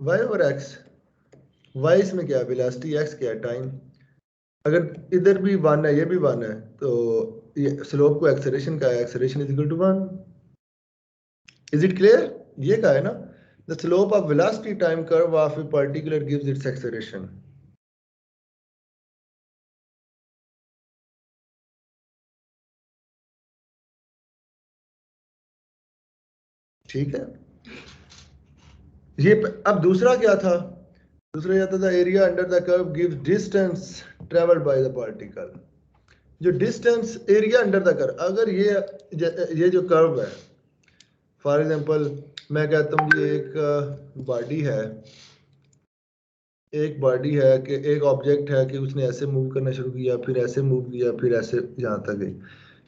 S1: y ओवर एक्स, y इसमें क्या है, वेलोसिटी, x क्या है, टाइम। अगर इधर भी 1 है, ये भी 1 है, तो ये स्लोप को एक्सेलरेशन का है, acceleration is equal to 1। Is it clear? ये का है ना, the slope of velocity time curve of a particular gives its acceleration. ठीक है, ये अब दूसरा क्या था, दूसरा क्या था, area under the curve gives distance travelled by the particle. जो distance area under the curve, अगर ये जो कर्व है, फॉर एग्जांपल मैं कहता हूँ ये एक बॉडी है, कि एक ऑब्जेक्ट है कि उसने ऐसे मूव करना शुरू किया, फिर ऐसे मूव किया, फिर ऐसे यहाँ तक गई,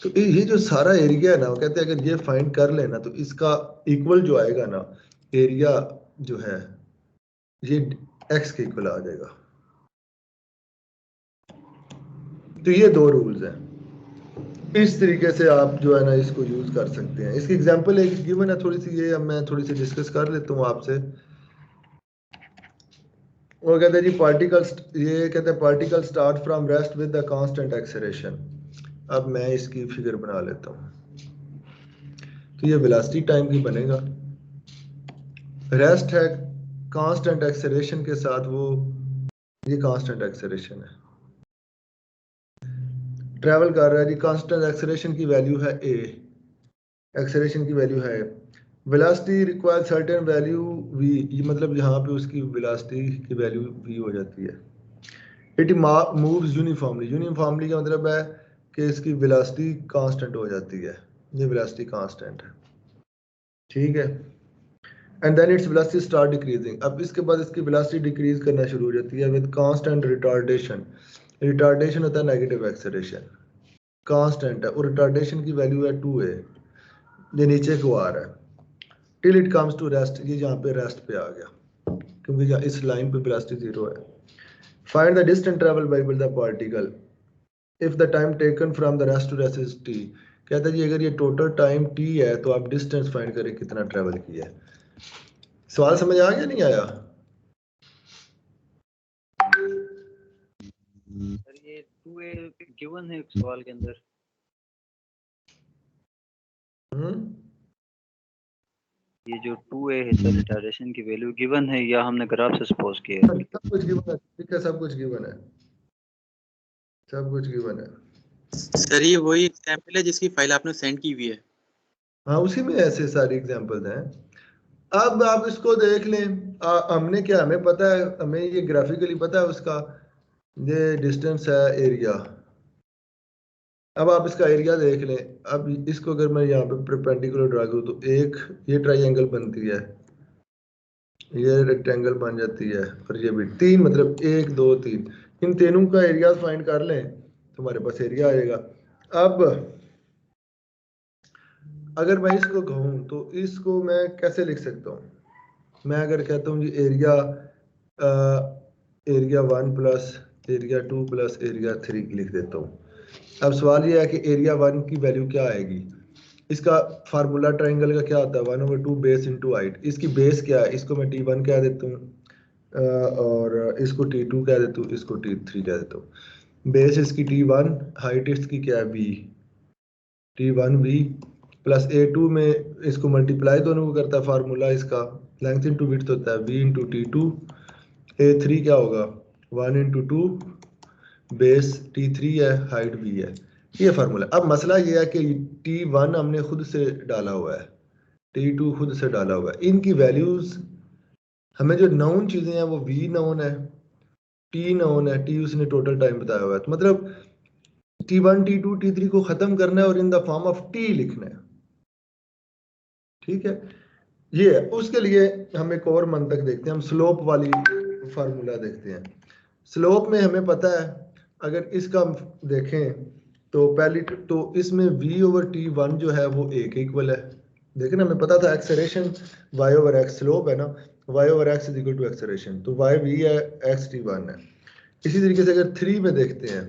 S1: तो ये जो सारा एरिया है ना, वो कहते हैं अगर ये फाइंड कर लेना तो इसका इक्वल जो आएगा ना, एरिया जो है ये एक्स के इक्वल आ जाएगा। तो ये दो रूल्स हैं, इस तरीके से आप जो है ना इसको यूज कर सकते हैं। इसकी एग्जांपल एक गिवन है थोड़ी सी, ये अब मैं थोड़ी सी डिस्कस कर लेता हूँ आपसे। वो कहते हैं जी पार्टिकल्स, ये कहते हैं particle start from rest with the constant acceleration. अब मैं इसकी फिगर बना लेता हूँ, तो ये वेलोसिटी टाइम की बनेगा, रेस्ट है कांस्टेंट एक्सेलरेशन के साथ, वो ये कांस्टेंट एक्सेलरेशन है, ट्रैवल कर रहा है जी, कांस्टेंट एक्सेलरेशन की वैल्यू है a, एक्सेलरेशन की वैल्यू है, velocity require certain value v, ये मतलब यहाँ पे उसकी वेलोसिटी की वैल्यू v हो जाती है। इट मूव्स यूनिफॉर्मली, यूनिफॉर्मली का मतलब है कि इसकी वेलोसिटी कांस्टेंट हो जाती है, ये वेलोसिटी कांस्टेंट है, ठीक है। And then its velocity start decreasing, अब इसके बाद इसकी वेलोसिटी डिक्रीज करना शुरू हो जाती है विद कांस्टेंट रिटार्डेशन। रिटार्डेशन होता है नेगेटिव एक्सेलरेशन, कांस्टेंट है और रिटार्डेशन की वैल्यू है 2a, ये नीचे को आ रहा है till it comes to rest, ये यहाँ पे रेस्ट पे आ गया क्योंकि इस लाइन पे वेलोसिटी 0 है। Find the distance travel by the particle if the time taken from the rest to rest is t। कहता है जी अगर ये टोटल टाइम t है तो आप डिस्टेंस फाइंड करें कितना ट्रेवल किया है। सवाल समझ आ गया, नहीं आया?
S2: सर ये 2a गिवन है सवाल के अंदर। ये जो 2a है सर, रिटार्डेशन की वैल्यू गिवन है या हमने ग्राफ से सपोज किया है?
S1: सब कुछ गिवन है, ठीक है, सब कुछ गिवन है, सब कुछ गिवन है।
S3: सर ये वही एग्जाम्पल है जिसकी फाइल आपने सेंड की हुई है।
S1: हाँ उसी में ऐसे सारी एग्जांपल्स हैं। अब आप इसको देख लें, हमने क्या, हमें पता है, हमें ये ग्राफिकली पता है उसका, ये डिस्टेंस है एरिया। अब आप इसका एरिया देख लें, अब इसको अगर मैं यहाँ पे परपेंडिकुलर ड्रा करूँ तो एक ये ट्राइंगल बनती है, ये रेक्टेंगल बन जाती है, और ये भी तीन, मतलब 1 2 3, इन तीनों का एरिया फाइंड कर लें तो हमारे पास एरिया आ जाएगा। अब अगर मैं इसको कहूँ तो इसको मैं कैसे लिख सकता हूँ, मैं अगर कहता हूँ जी area area 1 plus area 2 plus area 3 लिख देता हूँ। अब सवाल ये है कि एरिया 1 की वैल्यू क्या आएगी, इसका फार्मूला ट्राइंगल का क्या होता है, 1/2 बेस इंटू हाइट। इसकी बेस क्या है, इसको मैं t1 कह देता हूँ और इसको t2 कह देता हूँ, इसको t3 कह देता हूँ। बेस इसकी t1, हाइट इसकी क्या है b, t1b प्लस a2 में इसको मल्टीप्लाई दोनों को करता है, फार्मूला इसका लेंथ इंटू विड्थ होता है v इंटू t2, a3 क्या होगा 1 इंटू 2, बेस t3 है, हाइट b है, ये फार्मूला। अब मसला ये है कि t1 हमने खुद से डाला हुआ है, t2 खुद से डाला हुआ है, इनकी वैल्यूज हमें जो नाउन चीजें हैं वो v नाउन है, t नाउन है, t उसने टोटल टाइम बताया हुआ है, तो मतलब t1 t2 t3 को खत्म करना है और in the form of t लिखना है, ठीक है। ये है, उसके लिए हम एक और मंतक देखते हैं, हम स्लोप वाली फार्मूला देखते हैं। स्लोप में हमें पता है, अगर इसका देखें तो पहली तो इसमें v/t1 जो है वो a के इक्वल है। देखें ना, हमें पता था एक्सेलरेशन y/x स्लोप है ना, y/x is equal to acceleration, तो y v है, x t1 है। इसी तरीके से अगर 3 में देखते हैं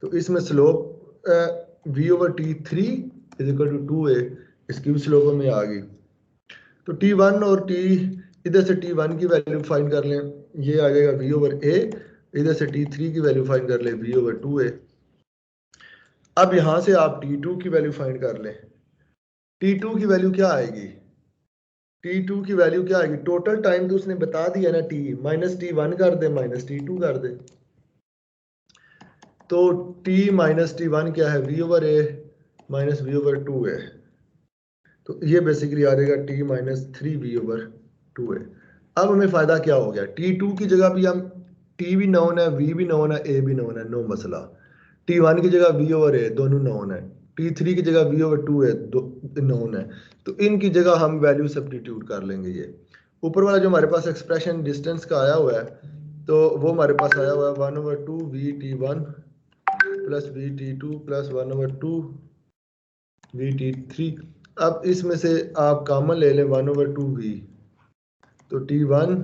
S1: तो इसमें slope v/t3 is equal to 2a, इसकी भी स्लोप हमें आ गई। तो t1 और t इधर से T1 की वैल्यू फाइंड कर लें, ये आ जाएगा V ओवर A, इधर से T3 की वैल्यू फाइंड कर लें V ओवर 2A। अब यहां से आप T2 की वैल्यू फाइंड कर लें। T2 की वैल्यू क्या आएगी? T2 की वैल्यू क्या आएगी? टोटल टाइम तो उसने बता दिया ना, T माइनस T1 कर दे माइनस T2 कर दे, तो T माइनस T1 क्या है? V over A minus V over 2A। तो ये बेसिकली आ जाएगा T minus 3V over 2A। अब हमें फायदा क्या हो गया? T2 की जगह भी हम T भी नोन है, V भी नोन है, A भी नोन है, नो मसला। T1 की जगह V ओवर A दोनों नोन है, T3 की जगह V ओवर 2A दो नोन है, तो इनकी जगह हम वैल्यू सब्स्टिट्यूट कर लेंगे। ये ऊपर वाला जो हमारे पास एक्सप्रेशन डिस्टेंस का आया हुआ है, तो वो हमारे पास आया हुआ है 1 over 2 V T1 plus V T2 plus 1 over 2 V T3। अब इसमें से आप कॉमन ले लें 1 ओवर 2V, तो T1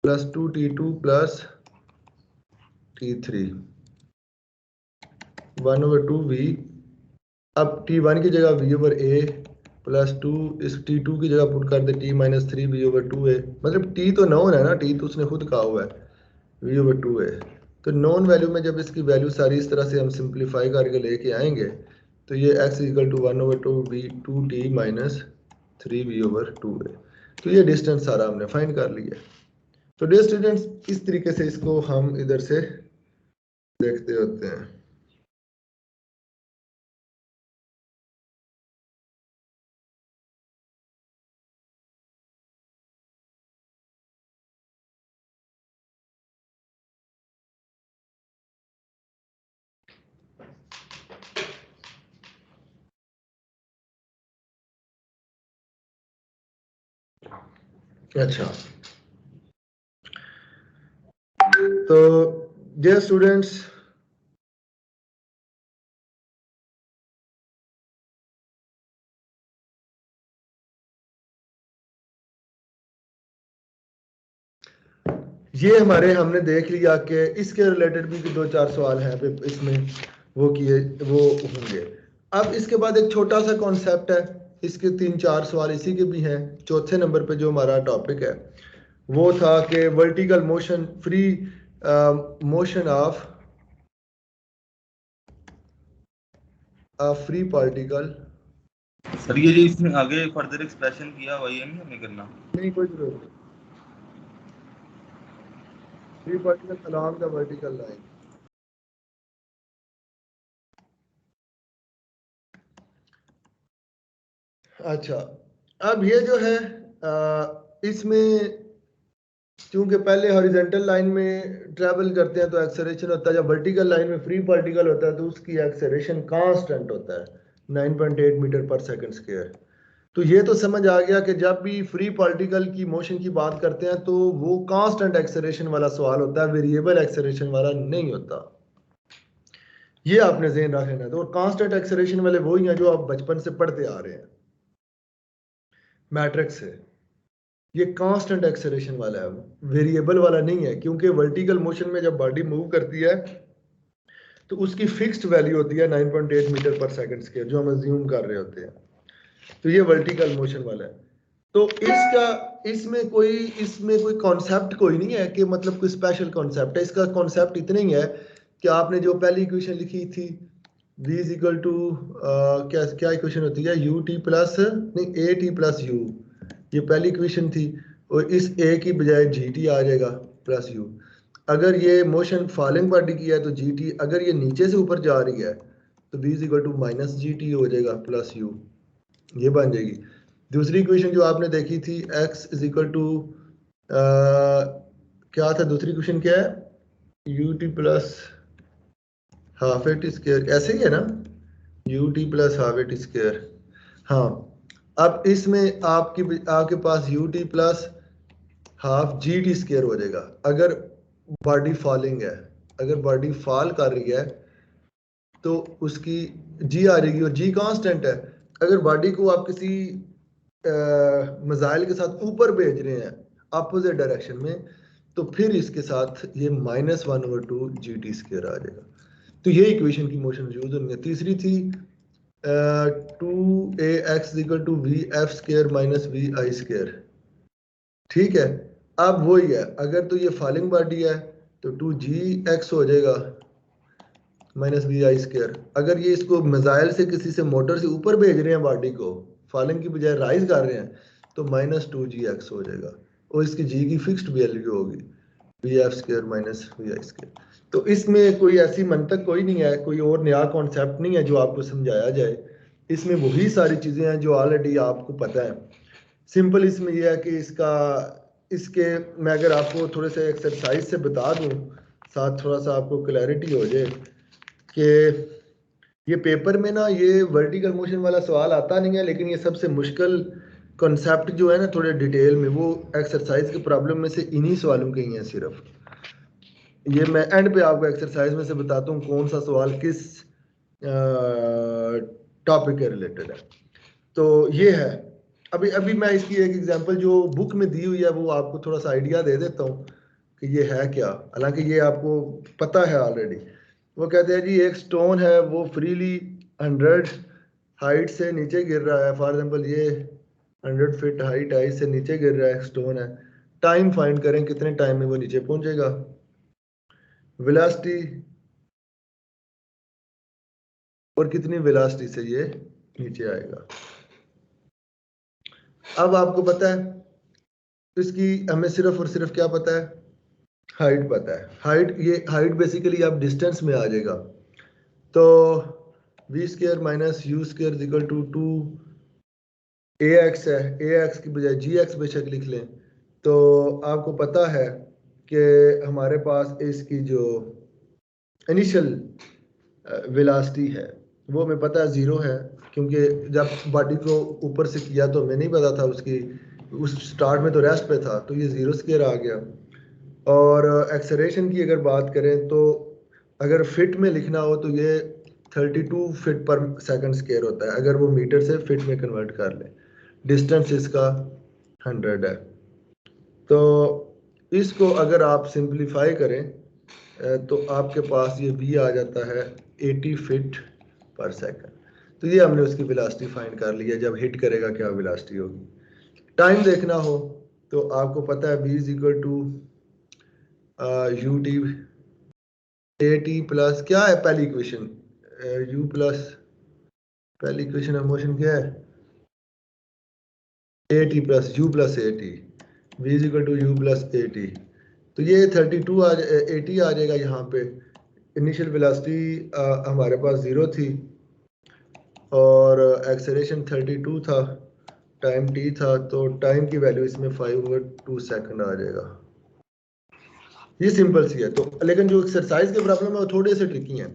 S1: plus 2T2 plus T3 1 over 2V। अब T1 की जगह V ओवर A प्लस 2, इस T2 की जगह पुट कर दे T minus 3V over 2A। मतलब T तो नोन है ना, T तो उसने खुद कहा हुआ है V ओवर 2A। तो नॉन वैल्यू में जब इसकी वैल्यू सारी इस तरह से हम सिंप्लीफाई करके लेके आएंगे, तो ये x equal to 1 over 2V 2T minus 3V over 2A। तो ये डिस्टेंस सारा हमने फाइंड कर लिया। तो डियर स्टूडेंट्स, इस तरीके से इसको हम इधर से देखते होते हैं। अच्छा, तो डियर स्टूडेंट्स, ये हमारे हमने देख लिया कि इसके रिलेटेड भी 2-4 सवाल हैं इसमें वो किए वो होंगे। अब इसके बाद एक छोटा सा कॉन्सेप्ट है, इसके 3-4 सवाल इसी के भी हैं। चौथे नंबर पे जो हमारा टॉपिक है वो था कि vertical motion, free motion of free particle.
S4: Sir ये जो इसमें आगे फर्दर एक्सप्रेशन किया हुआ ये नहीं हमें करना?
S1: नहीं, कोई जरूरत नहीं। Free particle along the vertical line. अच्छा, अब ये जो है इसमें क्योंकि पहले हॉरिजॉन्टल लाइन में ट्रैवल करते हैं तो एक्सेलरेशन होता है, जब वर्टिकल लाइन में फ्री पार्टिकल होता है तो उसकी एक्सेलरेशन कांस्टेंट होता है 9.8 मीटर पर सेकंड स्क्वायर। तो ये तो समझ आ गया कि जब भी फ्री पार्टिकल की मोशन की बात करते हैं तो वो कांस्टेंट एक्सेलरेशन वाला सवाल होता है, वेरिएबल एक्सेलरेशन वाला नहीं होता। ये आपने ज़हन रख लेना। तो कांस्टेंट एक्सेलरेशन वाले वही हैं जो आप बचपन से पढ़ते आ रहे हैं मैट्रिक्स से। ये कांस्टेंट एक्सेलरेशन वाला है, वेरिएबल वाला नहीं है, क्योंकि वर्टिकल मोशन में जब बॉडी मूव करती है तो उसकी फिक्स्ड वैल्यू होती है 9.8 मीटर पर सेकंड स्क्वायर, जो हम अज्यूम कर रहे होते हैं। तो ये वर्टिकल मोशन वाला है। तो इसमें कोई कॉन्सेप्ट कोई नहीं है कि मतलब कोई स्पेशल कॉन्सेप्ट है। इसका कॉन्सेप्ट इतना ही है कि आपने जो पहली इक्वेशन लिखी थी v इज इक्वल टू क्या इक्वेशन होती है, u t प्लस नहीं a t प्लस u, ये पहली इक्वेशन थी, और इस a की बजाय जी टी आ जाएगा प्लस u। अगर ये मोशन फॉलिंग बॉडी की है तो जी टी, अगर ये नीचे से ऊपर जा रही है तो v is equal to minus g t हो जाएगा प्लस u, ये बन जाएगी। दूसरी इक्वेशन जो आपने देखी थी x इज इक्वल टू क्या था, दूसरी इक्वेशन क्या है, u t plus half a t square, ऐसे ही है ना, u t plus half a t square. हाँ, अब इसमें आपके पास u t plus half g t square हो जाएगा अगर बॉडी फॉलिंग है। अगर बॉडी फॉल कर रही है तो उसकी जी आ जाएगी, और जी कांस्टेंट है। अगर बॉडी को आप किसी मिसाइल के साथ ऊपर भेज रहे हैं अपोजिट डायरेक्शन में, तो फिर इसके साथ ये -1/2 जी टी स्क्वायर आ जाएगा। तो ये इक्वेशन की मोशन यूज होनी है। तीसरी थी 2ax equal to v f square minus v i square. ठीक है, अब वही है, अगर तो ये फॉलिंग बॉडी है तो 2gx हो जाएगा माइनस बी आई स्क्र। अगर ये इसको मिसाइल से किसी से मोटर से ऊपर भेज रहे हैं बॉडी को, फॉलिंग की बजाय राइज कर रहे हैं, तो -2gx हो जाएगा और इसकी जी की फिक्स्ड वैल्यू होगी bf² माइनस वी आई स्क्र। तो इसमें कोई ऐसी मंतक कोई नहीं है, कोई और नया कॉन्सेप्ट नहीं है जो आपको समझाया जाए। इसमें वही सारी चीज़ें हैं जो ऑलरेडी आपको पता है। सिंपल इसमें यह है कि इसके मैं अगर आपको थोड़े से एक्सरसाइज से बता दूं, साथ थोड़ा सा आपको क्लैरिटी हो जाए कि ये पेपर में ना ये वर्टिकल मोशन वाला सवाल आता नहीं है, लेकिन ये सबसे मुश्किल कॉन्सेप्ट जो है ना थोड़े डिटेल में, वो एक्सरसाइज की प्रॉब्लम में से इन्हीं सवालों के ही हैं सिर्फ। ये मैं एंड पे आपको एक्सरसाइज में से बताता हूँ कौन सा सवाल किस टॉपिक के रिलेटेड है। तो ये है, अभी मैं इसकी एक एग्जांपल जो बुक में दी हुई है वो आपको थोड़ा सा आइडिया दे देता हूँ कि ये है क्या, हालांकि ये आपको पता है ऑलरेडी। वो कहते हैं जी एक स्टोन है, वो फ्रीली 100 हाइट से नीचे गिर रहा है। फॉर एग्जांपल ये 100 फीट हाइट है, इससे नीचे गिर रहा है, स्टोन है। टाइम फाइंड करें कितने टाइम में वो नीचे पहुंचेगा। वेलोसिटी और कितनी वेलोसिटी से ये नीचे आएगा। अब आपको पता है तो इसकी हमें सिर्फ और सिर्फ क्या पता है, हाइट पता है। हाइट बेसिकली आप डिस्टेंस में आ जाएगा। तो v² minus u² equal to 2ax है, ax की बजाय gx बेशक लिख लें। तो आपको पता है कि हमारे पास इसकी जो इनिशियल वेलोसिटी है वो हमें पता है 0 है, क्योंकि जब बॉडी को ऊपर से किया तो हमें नहीं पता था उसकी, उस स्टार्ट में तो रेस्ट पे था, तो ये 0² आ गया। और एक्सेलरेशन की अगर बात करें तो अगर फिट में लिखना हो तो ये 32 फीट पर सेकंड स्क्वायर होता है, अगर वो मीटर से फिट में कन्वर्ट कर ले। डिस्टेंस इसका 100 है। तो इसको अगर आप सिंप्लीफाई करें तो आपके पास ये v आ जाता है 80 फीट पर सेकंड। तो ये हमने उसकी वेलोसिटी फाइंड कर ली है, जब हिट करेगा क्या वेलोसिटी होगी। टाइम देखना हो तो आपको पता है v is equal to ut at plus क्या है पहली इक्वेशन, u प्लस पहली इक्वेशन ऑफ मोशन क्या है, at plus u plus at, v is equal to u plus at। तो ये 32 80 आ जाएगा यहाँ पे। इनिशियल वेलोसिटी हमारे पास 0 थी और एक्सेलरेशन 32 था, टाइम t था, तो टाइम की वैल्यू इसमें 5/2 सेकंड आ जाएगा। ये सिंपल सी है। तो लेकिन जो एक्सरसाइज के प्रॉब्लम है वो थोड़े से ट्रिकी हैं,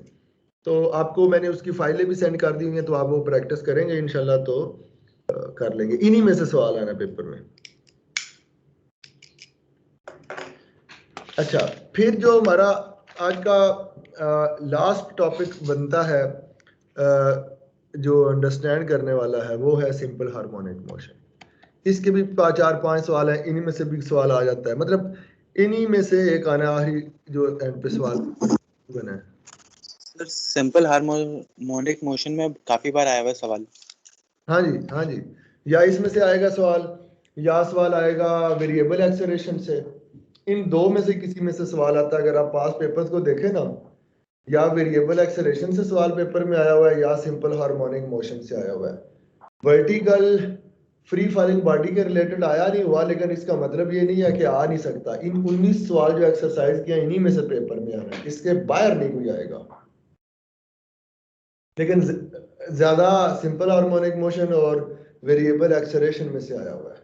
S1: तो आपको मैंने उसकी फाइलें भी सेंड कर दी हुई हैं, तो आप वो प्रैक्टिस करेंगे इंशाल्लाह तो कर लेंगे। इन्हीं में से सवाल आना पेपर में। अच्छा, फिर जो हमारा आज का लास्ट टॉपिक बनता है जो अंडरस्टैंड करने वाला है, वो है सिंपल हार्मोनिक मोशन। इसके भी 4-5 सवाल हैं, इन्हीं में से भी सवाल आ जाता है, मतलब इन्हीं में से एक आना आखिरी जो एंड पे सवाल बना है।
S3: सर सिंपल हार्मोनिक मोशन में काफी बार आया हुआ है सवाल।
S1: हाँ जी, या इसमें से आएगा सवाल, या सवाल आएगा वेरिएबल एक्सेलरेशन से। इन दो में से किसी में से सवाल आता है। अगर आप पास पेपर्स को देखें ना, या वेरिएबल एक्सेलरेशन से सवाल पेपर में आया हुआ है, या सिंपल हार्मोनिक मोशन से आया हुआ है। वर्टिकल फ्री फॉलिंग बॉडी के रिलेटेड आया नहीं हुआ, लेकिन इसका मतलब ये नहीं है कि आ नहीं सकता। इन 19 सवाल जो एक्सरसाइज किया इन्हीं में से पेपर में आना है, इसके बाहर नहीं कोई आएगा। लेकिन ज्यादा सिंपल हार्मोनिक मोशन और वेरिएबल एक्सेलरेशन में से आया हुआ है।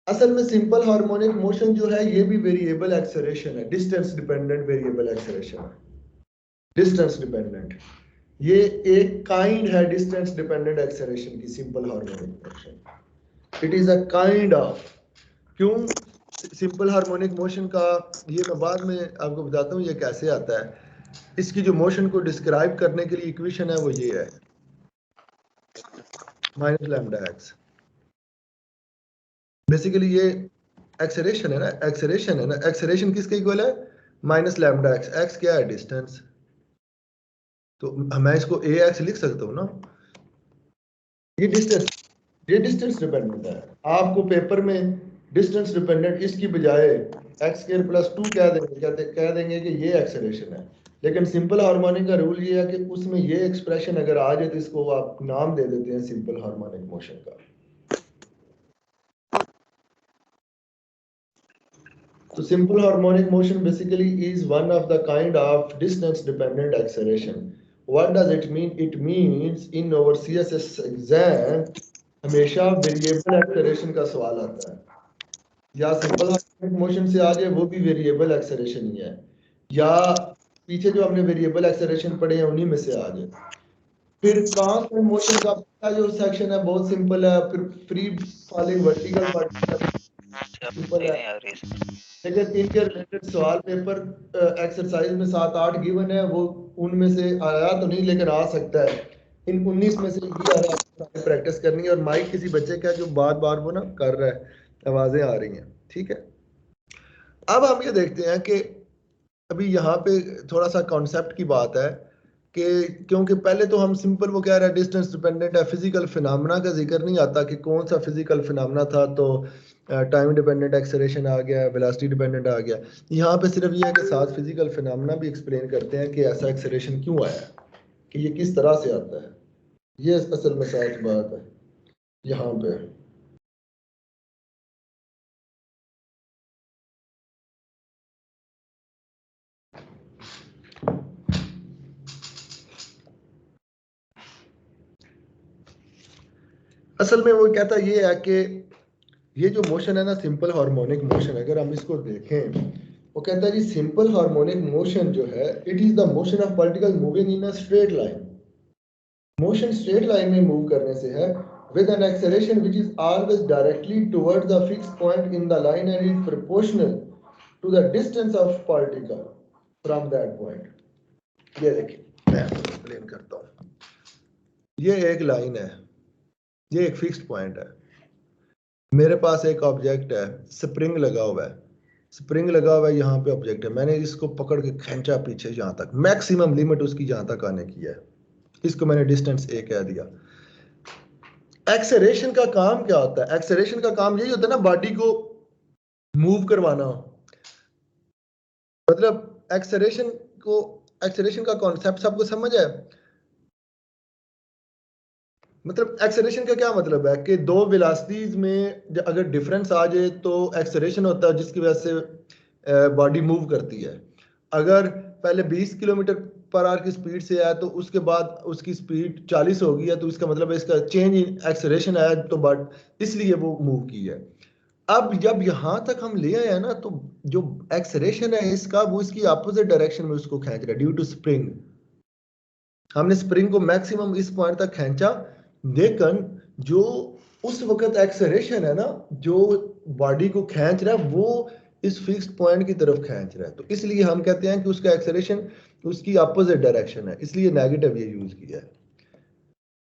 S1: असल में सिंपल हार्मोनिक मोशन जो है ये भी वेरिएबल एक्सेलरेशन है, डिस्टेंस डिपेंडेंट वेरिएबल एक्सेलरेशन है। डिस्टेंस डिपेंडेंट, ये एक काइंड है डिस्टेंस डिपेंडेंट एक्सेलरेशन की, simple harmonic motion. It is a kind of, क्यों सिंपल हार्मोनिक मोशन का, ये मैं बाद में आपको बताता हूँ ये कैसे आता है। इसकी जो मोशन को डिस्क्राइब करने के लिए इक्वेशन है वो ये है, माइनस लैम्डा एक्स। बेसिकली ये एक्सेलरेशन है ना, एक्सेलरेशन किसके इक्वल है, माइनस लैम्डा एक्स। एक्स क्या है, डिस्टेंस। तो मैं इसको ए एक्स लिख सकता हूँ ना, ये डिस्टेंस ये डिस्टेंस डिपेंडेंट है। आपको पेपर में डिस्टेंस डिपेंडेंट इसकी बजाय एक्स स्क्वायर प्लस 2 कह देंगे कि ये एक्सेलरेशन है। लेकिन सिंपल हार्मोनिक का रूल ये है कि उसमें ये एक्सप्रेशन अगर आ जाए तो इसको आप नाम दे देते हैं सिंपल हार्मोनिक मोशन का। So simple harmonic motion basically is one of the kind of distance dependent acceleration. What does it mean? It means in our CSS exam हमेशा वेरिएबल एक्सेलरेशन का सवाल आता है, या सिंपल हार्मोनिक मोशन से आ जाए वो भी वेरिएबल एक्सेलरेशन ही है, या पीछे जो हमने वेरिएबल एक्सेलरेशन पढ़े हैं उन्हीं में से आ जाए। फिर कांस्टेंट मोशन का पहला जो सेक्शन है बहुत सिंपल है, फिर free falling vertical particle simple है। लेकिन इनके रिलेटेड सवाल पेपर एक्सरसाइज में 7-8 गिवन है, वो उनमें से आया तो नहीं लेकिन आ सकता है। इन 19 में से ही आ रहा है, प्रैक्टिस करनी है। और माइक किसी बच्चे का जो बार बार वो ना कर रहा है, आवाजें आ रही हैं, ठीक है। अब हम ये देखते हैं कि अभी यहाँ पे थोड़ा सा कॉन्सेप्ट की बात है कि क्योंकि पहले तो हम सिंपल वो कह रहा है डिस्टेंस डिपेंडेंट है, फिजिकल फिनोमेना का जिक्र नहीं आता कि कौन सा फिजिकल फिनोमेना था, तो टाइम डिपेंडेंट एक्सेलरेशन आ गया, वेलोसिटी डिपेंडेंट आ गया। यहाँ पे सिर्फ ये है कि साथ फिजिकल फिनोमेना भी एक्सप्लेन करते हैं कि ऐसा एक्सेलरेशन क्यों आया, कि ये किस तरह से आता है। ये असल में साथ बात है यहाँ पे। असल में वो कहता ये है कि ये जो मोशन है ना सिंपल हार्मोनिक मोशन, अगर हम इसको देखें, वो कहता है जी सिंपल हार्मोनिक मोशन जो है it is the motion of particle moving in a straight line. Motion straight line में मूव करने से है with an acceleration which is always directly towards the fixed point in the line and is proportional to the distance of particle from that point. ये देखिए मैं explain करता हूँ। ये एक लाइन है, ये एक फिक्स्ड पॉइंट है, मेरे पास एक ऑब्जेक्ट है, स्प्रिंग लगा हुआ है, स्प्रिंग लगा हुआ है, यहाँ पे ऑब्जेक्ट है, मैंने इसको पकड़ के खींचा पीछे यहाँ तक, मैक्सिमम लिमिट उसकी यहाँ तक आने की है, इसको मैंने डिस्टेंस ए कह दिया। एक्सेलरेशन का काम क्या होता है? एक्सेलरेशन का काम यही होता है ना बॉडी को मूव करवाना। मतलब एक्सेलरेशन का कॉन्सेप्ट सबको समझ है? मतलब एक्सेलरेशन का क्या मतलब है कि दो वेलोसिटीज में अगर डिफरेंस आ जाए तो एक्सेलरेशन होता है, जिसकी वजह से बॉडी मूव करती है। अगर पहले 20 किलोमीटर पर आवर की स्पीड से आया तो उसके बाद उसकी स्पीड 40 हो गई है, तो इसका मतलब है इसका चेंज इन एक्सेलरेशन आया, तो बट इसलिए वो मूव की है। अब जब यहां तक हम ले आए ना, तो जो एक्सेलरेशन है इसका वो इसकी अपोजिट डायरेक्शन में उसको खींच रहा है ड्यू टू स्प्रिंग। हमने स्प्रिंग को मैक्सिमम इस पॉइंट तक खींचा, लेकिन जो उस वक्त एक्सेलरेशन है ना जो बॉडी को खींच रहा है वो इस फिक्स्ड पॉइंट की तरफ खींच रहा है, तो इसलिए हम कहते हैं कि उसका एक्सेलरेशन उसकी अपोजिट डायरेक्शन है, इसलिए नेगेटिव ये यूज किया है।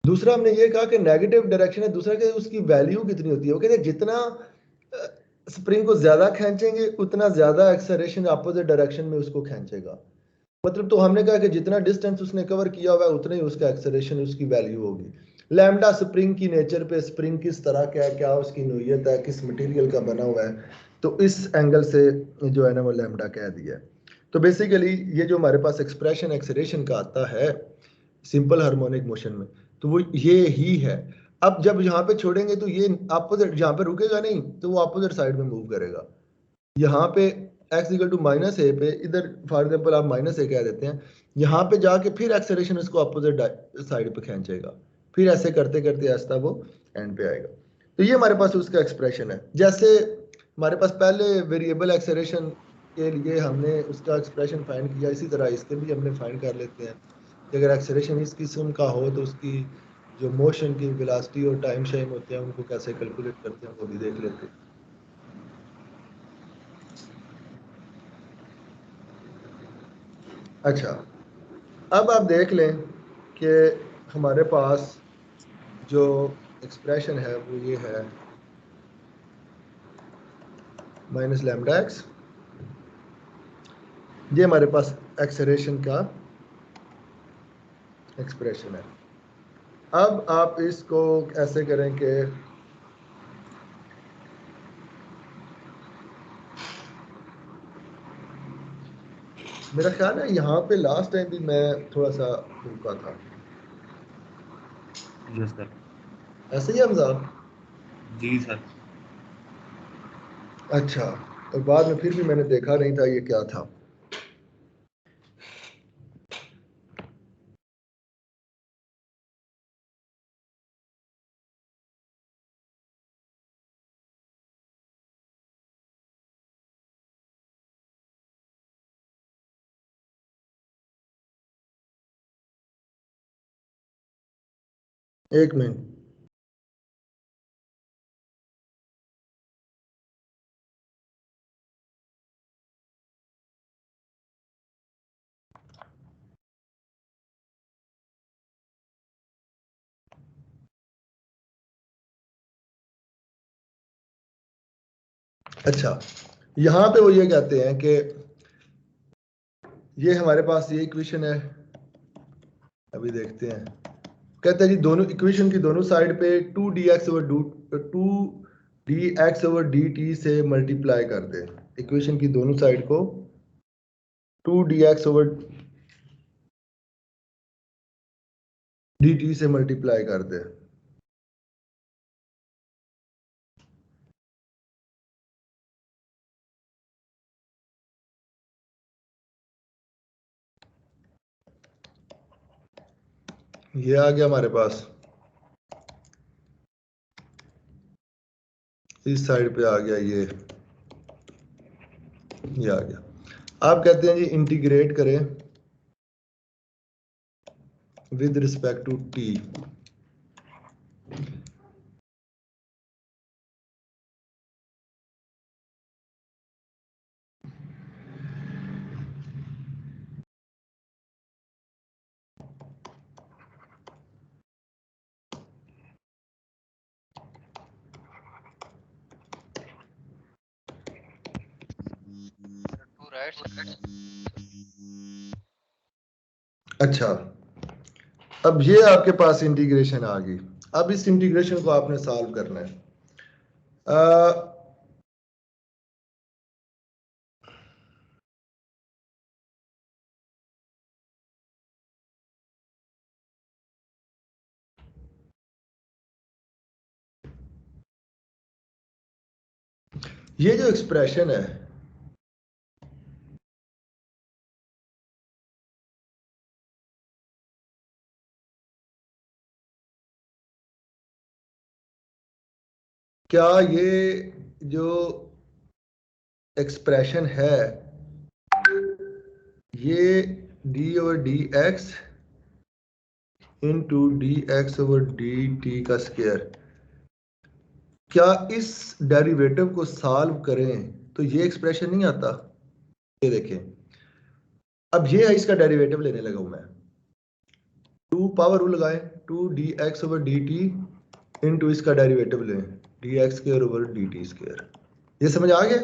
S1: दूसरा हमने ये कहा कि नेगेटिव डायरेक्शन है, दूसरा कि उसकी वैल्यू कितनी होती है, वो कहते हैं जितना स्प्रिंग को ज्यादा खींचेंगे उतना ज्यादा एक्सेलरेशन अपोजिट डायरेक्शन में उसको खींचेगा। मतलब तो हमने कहा कि जितना डिस्टेंस उसने कवर किया हुआ है उतना ही उसका एक्सेलरेशन उसकी वैल्यू होगी। लैम्डा स्प्रिंग की नेचर पे, स्प्रिंग किस तरह का है, क्या उसकी नोयत है, किस मटेरियल का बना हुआ है, तो इस एंगल से जो है ना वो लैम्डा कह दिया है। तो बेसिकली ये जो हमारे पास एक्सप्रेशन एक्सेलरेशन का आता है सिंपल हार्मोनिक मोशन में, तो वो ये ही है। अब जब यहाँ पे छोड़ेंगे तो ये अपोजिट, यहाँ पे रुकेगा नहीं तो वो अपोजिट साइड में मूव करेगा। यहाँ पे x इक्वल टू माइनस ए पे, इधर फॉर एग्जाम्पल आप माइनस ए कह देते हैं, यहाँ पे जाके फिर एक्सेलरेशन इसको अपोजिट साइड पे खींचेगा, फिर ऐसे करते करते ऐसा वो एंड पे आएगा। तो ये हमारे पास उसका एक्सप्रेशन है। जैसे हमारे पास पहले वेरिएबल एक्सेलरेशन के लिए हमने उसका एक्सप्रेशन फाइंड किया, इसी तरह इसके भी हमने फाइंड कर लेते हैं कि अगर एक्सेलरेशन इस किस्म का हो तो उसकी जो मोशन की वेलोसिटी और टाइम शाइम होते हैं उनको कैसे कैलकुलेट करते हैं वो भी देख लेते हैं। अच्छा, अब आप देख लें कि हमारे पास जो एक्सप्रेशन है वो ये है माइनस लैम्डा एक्स, ये हमारे पास एक्सेलरेशन का एक्सप्रेशन है। अब आप इसको ऐसे करें कि मेरा ख्याल है यहाँ पे लास्ट टाइम भी मैं थोड़ा सा रुका था,
S4: यस सर।
S1: ऐसे ही हमजा?
S4: जी सर।
S1: अच्छा, और बाद में फिर भी मैंने देखा नहीं था ये क्या था। एक मिनट, अच्छा यहाँ पे वो ये कहते हैं कि ये हमारे पास ये इक्वेशन है, अभी देखते हैं। कहते हैं जी दोनों इक्वेशन की दोनों साइड पे 2dx ओवर dt से मल्टीप्लाई कर दें। इक्वेशन की दोनों साइड को 2dx ओवर dt से मल्टीप्लाई कर दें। ये आ गया हमारे पास, इस साइड पे आ गया ये आ गया। आप कहते हैं जी इंटीग्रेट करें विद रिस्पेक्ट टू t। अच्छा, अब ये आपके पास इंटीग्रेशन आ गई। अब इस इंटीग्रेशन को आपने सॉल्व करना है। ये जो एक्सप्रेशन है क्या ये जो एक्सप्रेशन है ये d over d x into d x over D t का स्क्वायर, क्या इस डेरिवेटिव को सॉल्व करें तो ये एक्सप्रेशन नहीं आता? ये देखें, अब ये है इसका डेरिवेटिव लेने लगा हूं मैं। 2 पावर रूल लगाएं, 2dx ओवर dt इंटू इसका डेरिवेटिव लें dx square over dt square. ये समझ आ गया?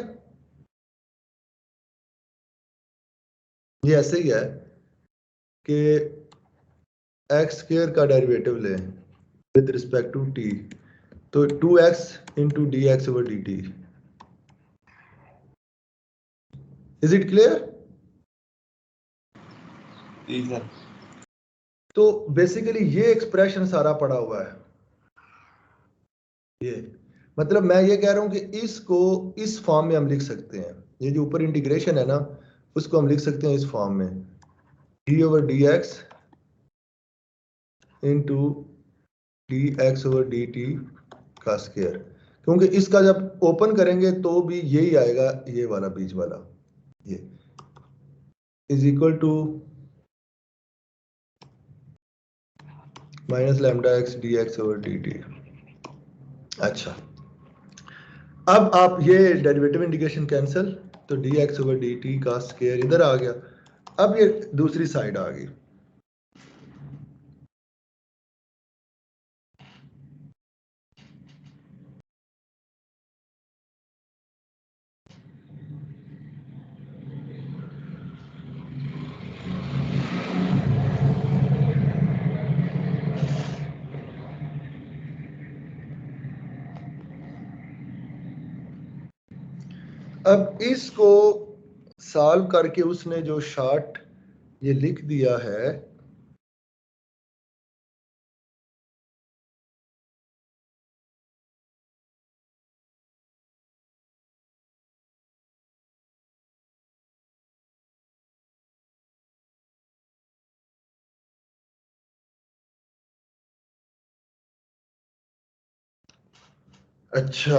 S1: ये ऐसे ही है कि x स्क्वायर का डेरिवेटिव लें विद रिस्पेक्ट टू t, तो 2x into d x over D T. Is it clear?
S4: जी सर।
S1: तो बेसिकली ये एक्सप्रेशन सारा पड़ा हुआ है। ये मतलब मैं ये कह रहा हूं कि इसको इस फॉर्म में हम लिख सकते हैं। ये जो ऊपर इंटीग्रेशन है ना, उसको हम लिख सकते हैं इस फॉर्म में, D over d x into d x over D t का स्क्वायर, क्योंकि इसका जब ओपन करेंगे तो भी यही आएगा, ये वाला बीच वाला, ये is equal to minus lambda x d x over D t. अच्छा, अब आप ये डेरिवेटिव इंटीग्रेशन कैंसिल, तो d x over D t का स्क्वायर इधर आ गया। अब ये दूसरी साइड आ गई। अब इसको सॉल्व करके उसने जो शार्ट ये लिख दिया है, अच्छा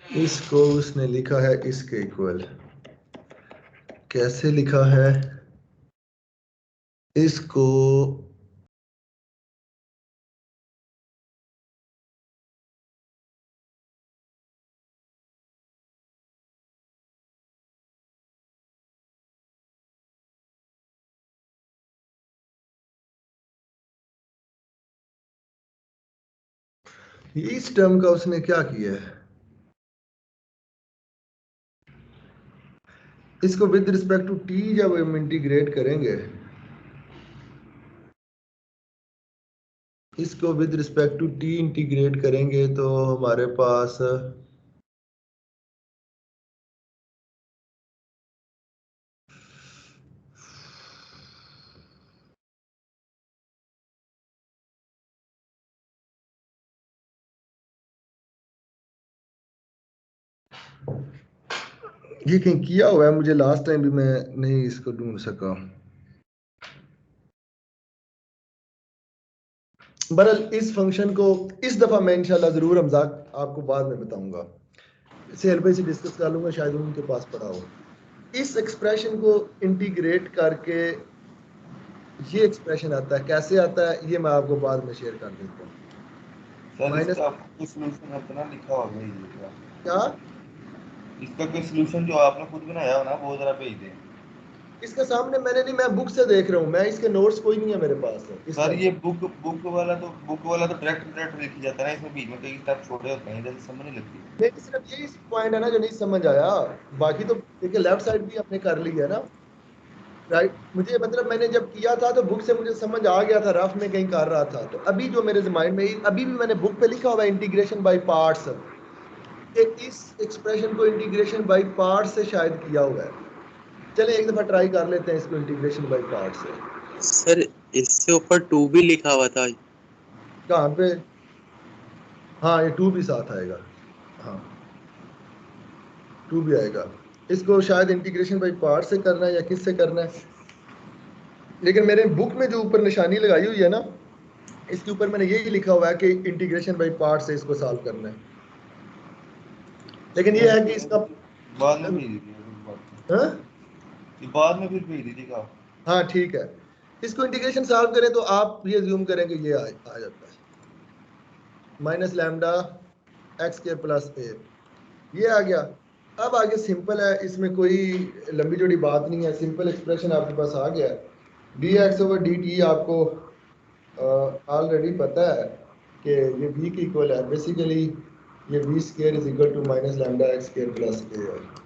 S1: इसको उसने लिखा है इसके इक्वल। कैसे लिखा है इसको? इस टर्म का उसने क्या किया है, इसको विद रिस्पेक्ट टू टी जब हम इंटीग्रेट करेंगे, इसको with respect to t integrate करेंगे तो हमारे पास ये कहीं किया हुआ है, मुझे लास्ट टाइम भी मैं नहीं इसको ढूंढ सका। बहरहाल इस फंक्शन को इस दफा मैं इंशाल्लाह जरूर हमजाक आपको बाद में बताऊंगा, सेहल भाई से डिस्कस कर लूंगा, शायद उनके पास पड़ा हो। इस एक्सप्रेशन को इंटीग्रेट करके ये एक्सप्रेशन आता है, कैसे आता है ये मैं आपको बाद में शेयर कर देता हूँ।
S4: सर
S1: माइनस
S4: इसका कोई सॉल्यूशन अपना लिखा होगा ये
S1: क्या?
S4: इसका कोई सॉल्यूशन जो आपने खुद बनाया हो ना वो जरा भेज दें।
S1: इसके सामने मैंने नहीं, मैं बुक से देख रहा हूँ, मैं इसके नोट्स कोई नहीं है मेरे पास
S4: सर ये बुक वाला तो डायरेक्ट लिखी जाता है ना, इसमें बीच में कई स्टेप छोड़े होते हैं, जल्दी समझ नहीं लगती।
S1: नहीं, सिर्फ यही पॉइंट है ना जो नहीं समझ आया, बाकी तो देखिए लेफ्ट साइड भी हमने कर ली है ना, राइट। मुझे मतलब मैंने जब किया था तो बुक से मुझे समझ आ गया था, रफ में कहीं कर रहा था, तो अभी जो मेरे माइंड में अभी भी मैंने बुक पे लिखा हुआ है इंटीग्रेशन बाय पार्ट्स, इस एक्सप्रेशन को इंटीग्रेशन बाय पार्ट्स से शायद किया हुआ है। चले एक दफा ट्राई कर लेते हैं इसको इंटीग्रेशन बाय पार्ट्स से।
S3: सर इससे ऊपर 2 भी लिखा हुआ था।
S1: कहाँ पे? हाँ ये 2 भी साथ आएगा, हाँ 2 भी आएगा। इसको शायद इंटीग्रेशन बाय पार्ट से करना है या किस से करना है, लेकिन मेरे बुक में जो ऊपर निशानी लगाई हुई है ना, इसके ऊपर मैंने यही लिखा हुआ है कि इंटीग्रेशन बाय पार्ट से इसको सॉल्व करना है, लेकिन ये है कि इसका
S4: बाद में भेज दीजिए,
S1: हाँ?
S4: बाद में फिर भेज दीजिएगा।
S1: हाँ ठीक है, इसको इंटीग्रेशन सॉल्व करें तो आप ये ज्यूम करेंगे ये आ जाता है माइनस लैम्डा एक्स के प्लस ए, ये आ गया। अब आगे सिंपल है, इसमें कोई लंबी जोड़ी बात नहीं है, सिंपल एक्सप्रेशन आपके पास आ गया। D x over D T आपको ऑलरेडी पता है कि ये v की इक्वल है, बेसिकली ये v square is equal to minus lambda x square plus a है।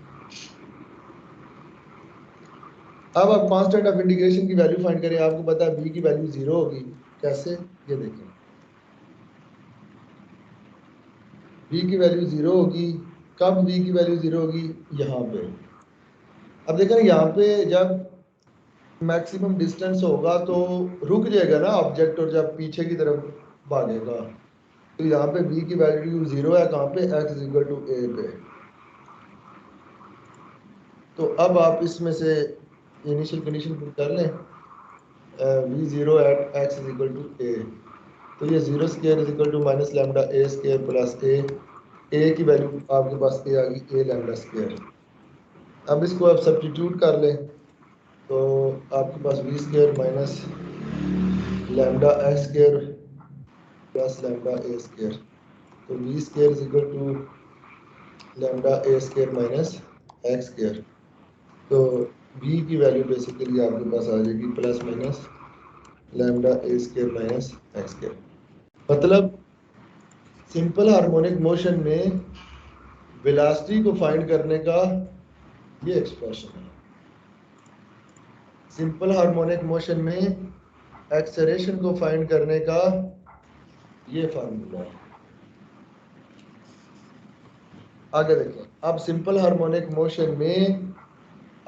S1: अब आप कांस्टेंट ऑफ इंटीग्रेशन की वैल्यू फाइंड करें, आपको पता है v की वैल्यू 0 होगी। कैसे? ये देखें, v की वैल्यू 0 होगी। कब v की वैल्यू 0 होगी? यहाँ पे। अब देखें यहाँ पे जब मैक्सिमम डिस्टेंस होगा तो रुक जाएगा ना ऑब्जेक्ट, और जब पीछे की तरफ भागेगा तो यहाँ पे v की वैल्यू 0 है, कहाँ पे? x is equal to a पे। तो अब आप इसमें से इनिशियल कंडीशन पुट कर लें, v0 at x is equal to a, तो ये 0 square is equal to minus lambda a square plus a की वैल्यू आपके पास a आ गई, a लैम्डा स्क्वायर। अब इसको आप सब्स्टिट्यूट कर लें तो आपके पास v square minus lambda x square plus lambda a square, तो v square is equal to lambda a square minus x square. तो v की वैल्यू बेसिकली आपके पास आ जाएगी plus minus lambda a square minus x square. मतलब simple harmonic motion में velocity को फाइंड करने का ये एक्सप्रेशन है। सिंपल हार्मोनिक मोशन में एक्सेलरेशन को फाइंड करने का ये फार्मूला है। आगे देखें, अब सिंपल हार्मोनिक मोशन में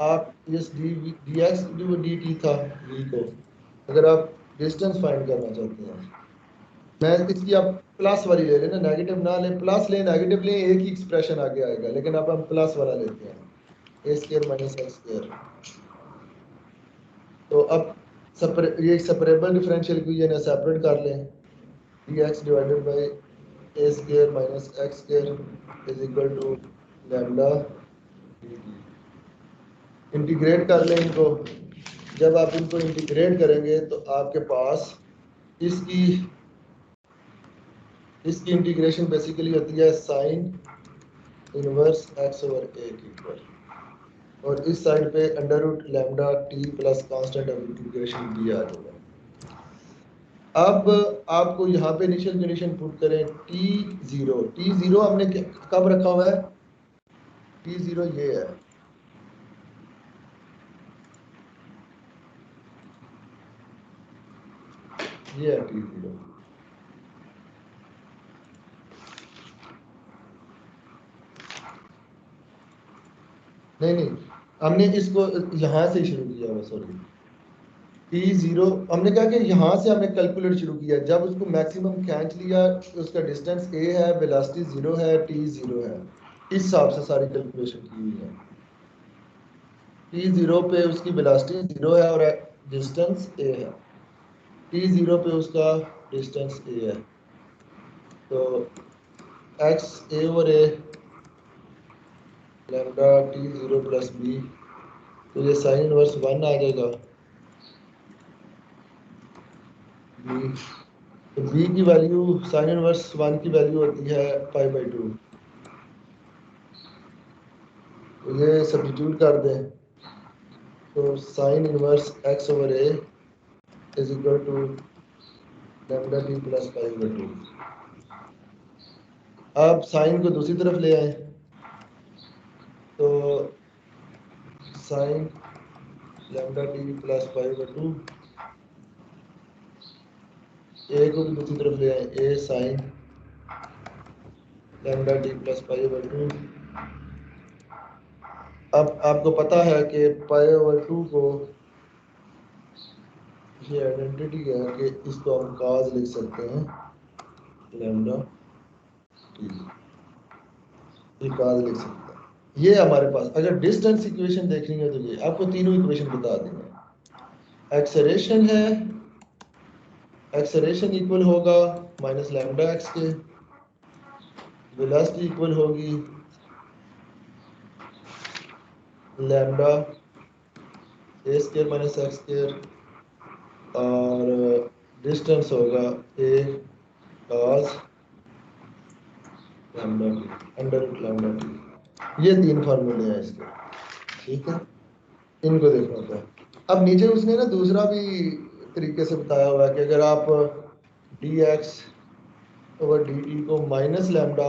S1: आप इस डी एक्स जो डी टी था v को, अगर आप डिस्टेंस फाइंड करना चाहते हैं, मैं इसकी आप प्लस वाली ले लेना, नेगेटिव ना लें, प्लस लें नेगेटिव लें, एक ही एक्सप्रेशन आगे आएगा, लेकिन अब हम प्लस वाला लेते हैं, a square minus x square. तो अब ये सेपरेबल डिफरेंशियल इक्वेशन है, सेपरेट कर लें, d x divided by a square minus x square is equal to lambda, integrate कर लें इनको। जब आप इनको इंटीग्रेट करेंगे तो आपके पास इसकी इंटीग्रेशन बेसिकली होती है sine inverse x over a की इक्वल, और इस साइड पे under root lambda t plus constant of integration d आ जाएगा। अब आपको यहाँ पे इनिशियल कंडीशन पुट करें t0 हमने कब रखा हुआ है, t0 ये है, ये है t0। नहीं हमने इसको यहाँ से शुरू किया हुआ, सॉरी t0 हमने कहा कि यहाँ से हमने कैलकुलेट शुरू किया, जब उसको मैक्सिमम खींच लिया, उसका डिस्टेंस a है, वेलोसिटी 0 है, t0 है, इस हिसाब से सारी कैलकुलेशन की हुई है। t0 पे उसकी वेलोसिटी 0 है और डिस्टेंस a है, t0 पे उसका डिस्टेंस a है, तो x a over a lambda t0 plus b, तो ये साइन इनवर्स 1 आ जाएगा b, तो b की वैल्यू साइन इनवर्स 1 की वैल्यू होती है π/2, तो ये सब्स्टिट्यूट कर दें, तो sine inverse x over a is equal to lambda t plus π/2। अब साइन को दूसरी तरफ ले आए, तो sine lambda t plus π/2, a को भी दूसरी तरफ ले आए, a sine lambda t plus π/2। अब आपको पता है कि π/2 को ये आइडेंटिटी है कि इसको हम काज लिख सकते हैं लैम्डा t, ये काज लिख सकते हैं। ये हमारे पास अगर डिस्टेंस इक्वेशन देखनी है तो ये आपको तीनों इक्वेशन बता देंगे। एक्सेलरेशन है, एक्सेलरेशन इक्वल होगा माइनस लैम्डा एक्स के, वेलोसिटी इक्वल होगी lambda a square minus x square, और डिस्टेंस होगा a cos lambda t under root lambda t. ये तीन फार्मूले हैं इसके, ठीक है, इनको देखना होता है। अब नीचे उसने ना दूसरा भी तरीके से बताया हुआ है कि अगर आप D x over D t को माइनस लैम्डा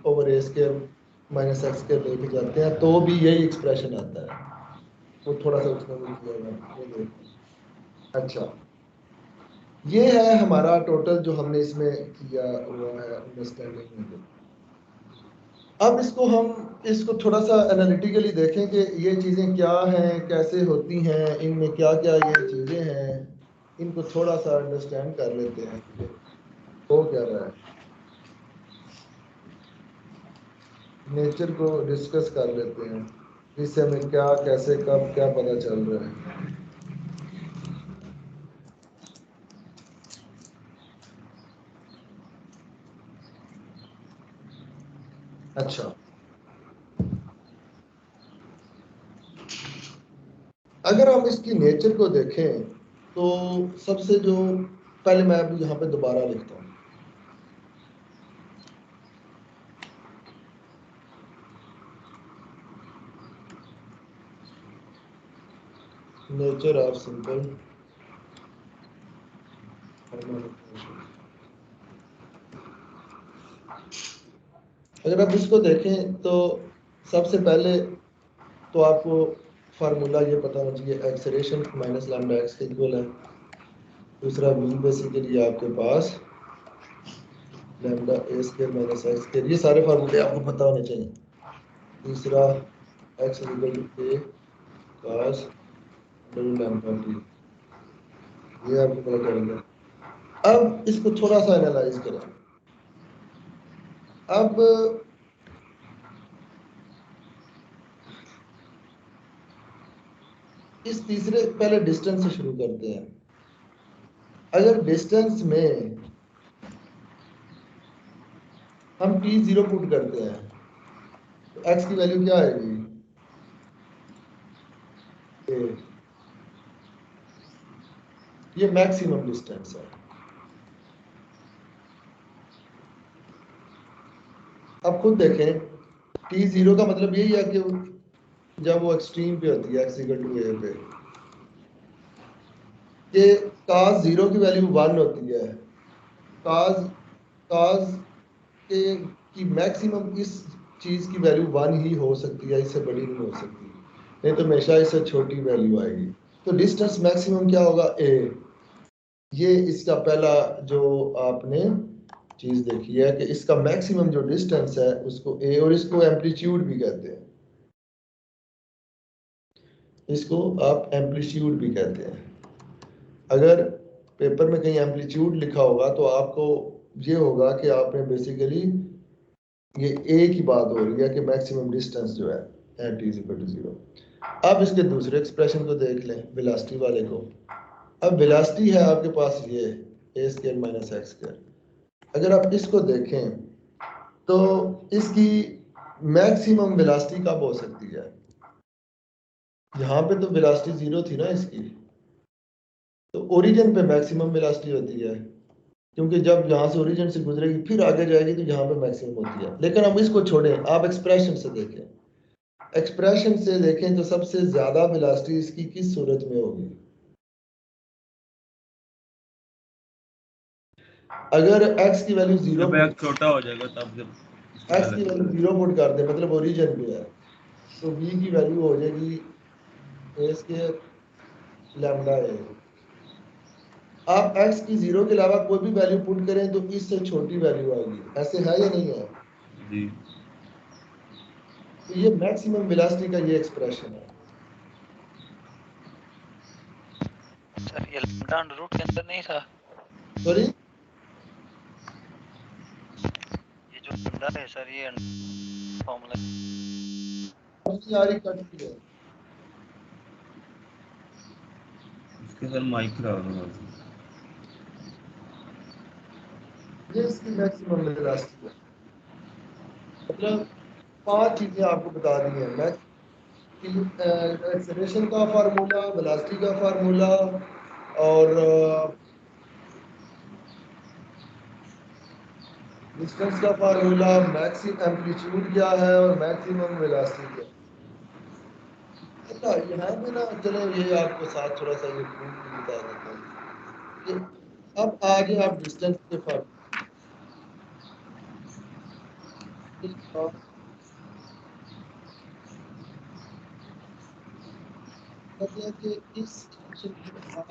S1: ओवर ए स्क्वायर माइनस एक्स स्क्वायर लेके जाते हैं तो भी यही एक्सप्रेशन आता है, वो थोड़ा सा उसने वो किया हुआ है। अच्छा, ये है हमारा टोटल जो हमने इसमें किया हुआ है अंडरस्टैंडिंग में। अब इसको थोड़ा सा एनालिटिकली देखें कि ये चीज़ें क्या हैं, कैसे होती हैं, इनमें क्या क्या ये चीज़ें हैं, इनको थोड़ा सा अंडरस्टैंड कर लेते हैं हो क्या रहा है, नेचर को डिस्कस कर लेते हैं, इससे हमें क्या कैसे कब क्या पता चल रहा है। अच्छा, अगर हम इसकी नेचर को देखें तो सबसे जो पहले मैं अभी यहाँ पे दोबारा लिखता हूँ, नेचर ऑफ सिंपल अगर आप इसको देखें तो सबसे पहले तो आपको फार्मूला ये पता होना चाहिए, एक्सेलरेशन माइनस लैम्डा एक्स के इक्वल है, दूसरा v बेसिकली आपके पास lambda a square minus x square, ये सारे फार्मूले आपको पता होने चाहिए। तीसरा x equal to a cos lambda t, ये आपको पता चलेगा। अब इसको थोड़ा सा एनालाइज करें। अब इस तीसरे, पहले डिस्टेंस से शुरू करते हैं। अगर डिस्टेंस में हम t0 पुट करते हैं तो x की वैल्यू क्या आएगी? ये मैक्सिमम डिस्टेंस है। अब खुद देखें, t0 का मतलब यही है कि जब वो एक्सट्रीम पे होती है x इक्वल टू a पे, कि cos 0 की वैल्यू 1 होती है। cos के की मैक्सिमम इस चीज की वैल्यू 1 ही हो सकती है, इससे बड़ी नहीं हो सकती, नहीं तो हमेशा इससे छोटी वैल्यू आएगी। तो डिस्टेंस मैक्सिमम क्या होगा? a। ये इसका पहला जो आपने चीज देखी है कि इसका मैक्सिमम जो डिस्टेंस है उसको a, और इसको एम्पलीट्यूड भी कहते हैं, इसको आप एम्पलीट्यूड भी कहते हैं। अगर पेपर में कहीं एम्पलीट्यूड लिखा होगा तो आपको ये होगा कि आपने बेसिकली ये a की बात हो रही है कि मैक्सिमम डिस्टेंस जो है t इक्वल टू 0। अब इसके दूसरे एक्सप्रेशन को देख लें, वेलोसिटी वाले को। अब वेलोसिटी है आपके पास ये a square minus x square. अगर आप इसको देखें तो इसकी मैक्सिमम वेलोसिटी कब हो सकती है? यहाँ पे तो वेलोसिटी 0 थी ना इसकी, तो ओरिजिन पे मैक्सिमम वेलोसिटी होती है, क्योंकि जब यहाँ से ओरिजिन से गुजरेगी फिर आगे जाएगी तो यहाँ पे मैक्सिमम होती है। लेकिन अब इसको छोड़ें, आप एक्सप्रेशन से देखें। एक्सप्रेशन से देखें तो सबसे ज्यादा वेलोसिटी इसकी किस सूरत में होगी? अगर x की वैल्यू 0
S4: जब x छोटा हो जाएगा तब जब
S1: x की वैल्यू 0 पुट कर दे, मतलब ओरिजिन पे है, तो v की वैल्यू हो जाएगी a स्क्वायर लैम्डा a। आप x की 0 के अलावा कोई भी वैल्यू पुट करें तो इससे छोटी वैल्यू आएगी, ऐसे है या नहीं है?
S4: जी।
S1: तो ये मैक्सिमम वेलोसिटी का ये एक्सप्रेशन है।
S2: सर ये लैम्डा अंडर रूट के अंदर नहीं था?
S1: सॉरी,
S2: ये जो लैम्डा है सर, ये फॉर्मूला
S1: यारी कट की है
S4: इसके सर माइक खराब हो गया।
S1: ये इसकी मैक्सिमम वेलोसिटी है। मतलब 5 चीजें आपको बता दी हैं। मैं एक्सेलरेशन का फार्मूला, वेलोसिटी का फार्मूला, और डिस्टेंस का फार्मूला, मैक्सिमम एम्पलीट्यूड क्या है और मैक्सिमम वेलोसिटी क्या है। अच्छा, यहाँ पे ना चलो ये आपको साथ थोड़ा सा ये प्रूफ भी बता देता हूँ कि अब आगे आप डिस्टेंस के फार्मूला मतलब कि इस फंक्शन के साथ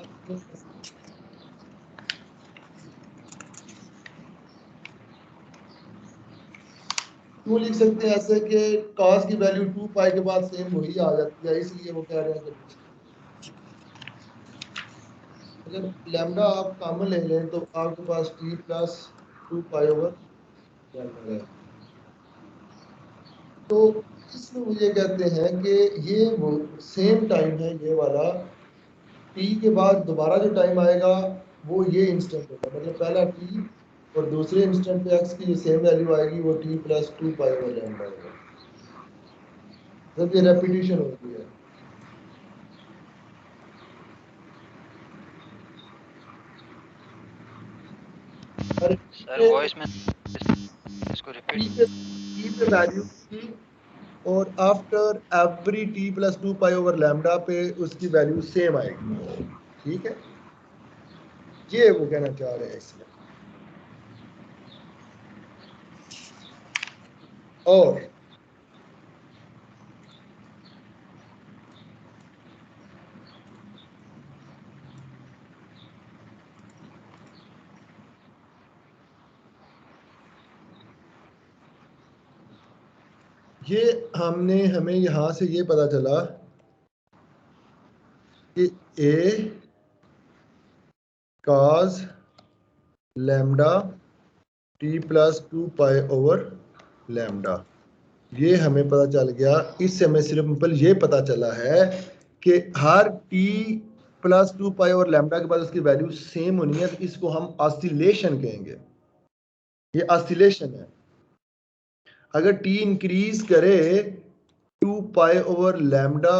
S1: क्यों लिख सकते हैं ऐसे कि cos की वैल्यू 2 पाई के बाद सेम वही आ जाती है, इसलिए वो कह रहे हैं कि अगर लैम्डा आप कॉमन ले लें तो आपके पास t plus 2 pi over lambda है। तो इसमें वो ये कहते हैं कि ये वो सेम टाइम है, ये वाला t के बाद दोबारा जो टाइम आएगा वो ये इंस्टेंट होगा, मतलब पहला t और दूसरे इंस्टेंट पे x की जो सेम वैल्यू आएगी वो t plus 2 pi over lambda होगा, जब ये रेपिटेशन होती है। और
S2: सर वॉइस में इसको
S1: t
S2: रिपीट।
S1: पे वैल्यू की, और after every t plus 2 pi over lambda पे उसकी वैल्यू सेम आएगी। ठीक है, ये वो कहना चाह रहे हैं इसमें। और ये हमें यहाँ से ये पता चला कि a cos lambda t plus 2 pi over lambda, ये हमें पता चल गया। इससे हमें सिंपल ये पता चला है कि हर t plus 2 pi over lambda के बाद उसकी वैल्यू सेम होनी है, तो इसको हम ऑसिलेशन कहेंगे। ये ऑसिलेशन है। अगर t इंक्रीज करे 2 pi over lambda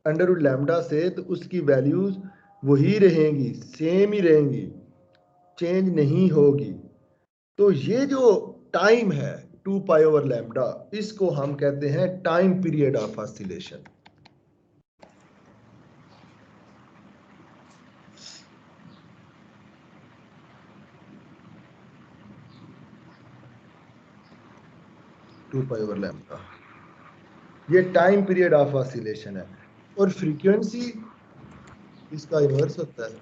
S1: under root lambda से, तो उसकी वैल्यूज वही रहेंगी, सेम ही रहेंगी, चेंज नहीं होगी। तो ये जो टाइम है 2 पाई ओवर लैम्डा, इसको हम कहते हैं time period of oscillation. Two pi over lambda, ये टाइम पीरियड ऑफ ऑसिलेशन है। और फ्रीक्वेंसी इसका इनवर्स होता है,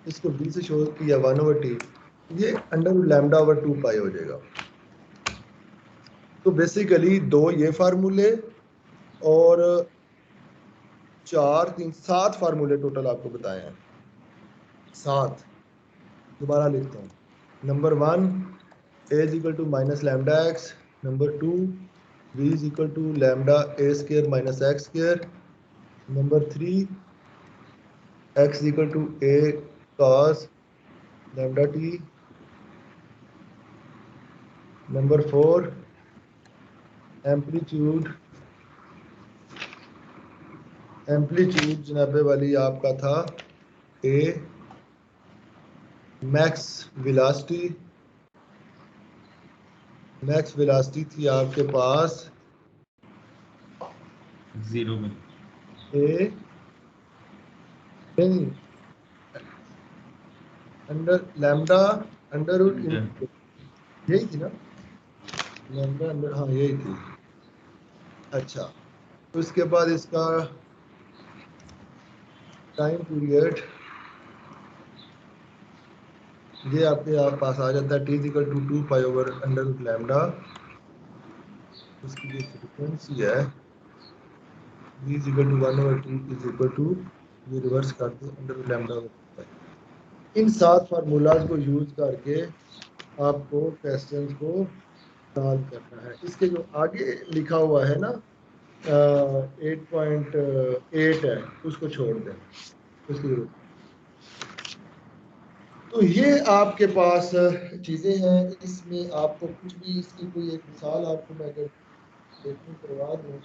S1: इसको b से शो किया 1/t, ये अंडर रूट लैम्डा ओवर 2 पाई हो जाएगा। तो बेसिकली दो ये फार्मूले और 7 फार्मूले टोटल आपको बताए हैं। 7 दोबारा लिखता हूँ। Number 1 a is equal to minus lambda x. Number 2 v is equal to lambda a square minus x square. Number 3 x is equal to a cos lambda t। Number 4 amplitude जनाबे वाली आपका था a मैक्स वेलोसिटी थी आपके पास
S4: 0 में
S1: a नहीं under lambda under root यही थी ना, लैम्डा अंडर, हाँ यही थी। अच्छा, तो इसके बाद इसका टाइम पीरियड ये आपके पास आ जाता है t is equal to 2 pi over under root lambda. उसकी जो फ्रीक्वेंसी है v is equal to 1/t is equal to, ये रिवर्स करते हैं, अंडर रूट लैम्डा होता है। इन 7 फार्मूलाज को यूज करके आपको क्वेश्चंस को सॉल्व करना है। इसके जो आगे लिखा हुआ है ना 8.8 है, उसको छोड़ दें, उसकी जरूरत। तो ये आपके पास चीज़ें हैं। इसमें आपको कुछ भी, इसकी कोई एक मिसाल आपको मैं अगर देखने करवा दूँ,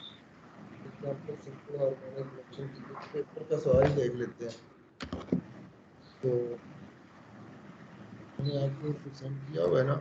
S1: एग्जाम्पल सिंपल हार्मोनिक मोशन की, पेपर का सवाल ही देख लेते हैं। तो मैंने आपको सेंड किया हुआ है ना,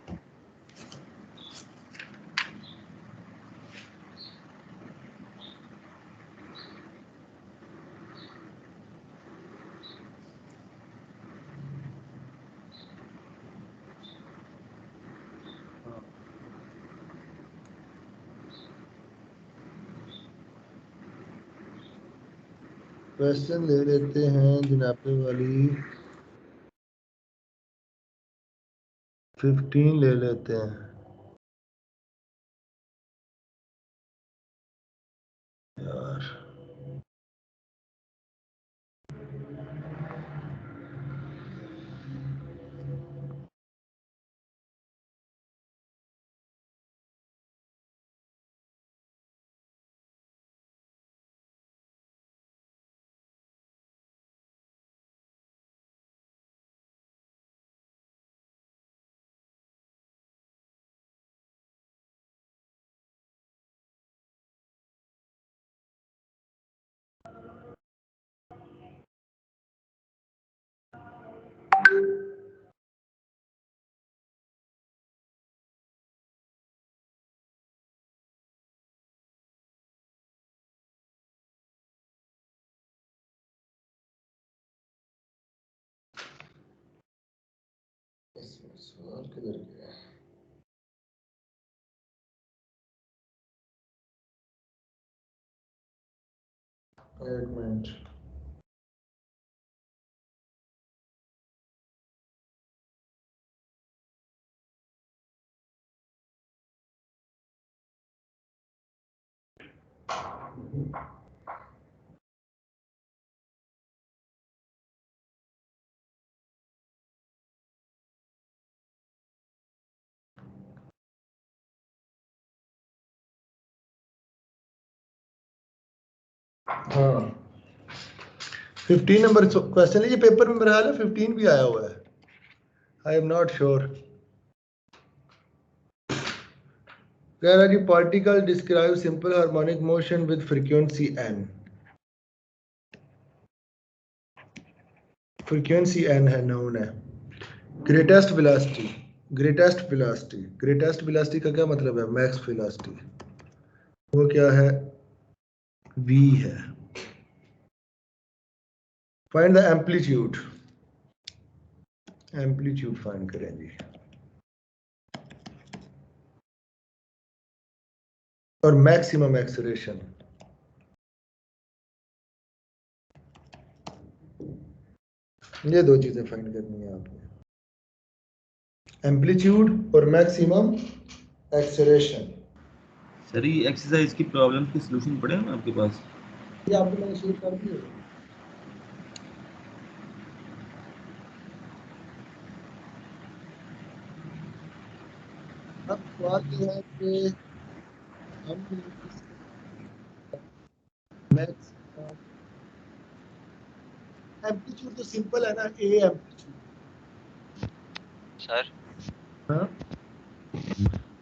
S1: क्वेश्चन ले लेते हैं जनाबे वाली 15 ले लेते हैं यार। सवाल किधर गया? एक मिनट। हाँ 15 नंबर क्वेश्चन है, ये पेपर में मेरा हाल है 15 भी आया हुआ है, आई एम नॉट श्योर। कह रहा है कि particle describe simple harmonic motion with frequency n, frequency n है, नोन है। Greatest velocity, greatest velocity, greatest velocity का क्या मतलब है? मैक्स वेलोसिटी, वो क्या है? v है। Find the amplitude, amplitude find करें जी। और मैक्सिमम एक्सेलरेशन, ये दो चीजें फाइंड करनी है आपने, एम्पलीट्यूड और मैक्सिमम एक्सेलरेशन।
S4: सर ये एक्सरसाइज की प्रॉब्लम के सॉल्यूशन पड़े हैं आपके पास?
S1: ये आपको मैंने शेयर कर दिए। अब सवाल ये है कि हम मैक्स एम्पलीट्यूड तो सिंपल है ना, ए एम्पलीट्यूड।
S2: सर
S1: हाँ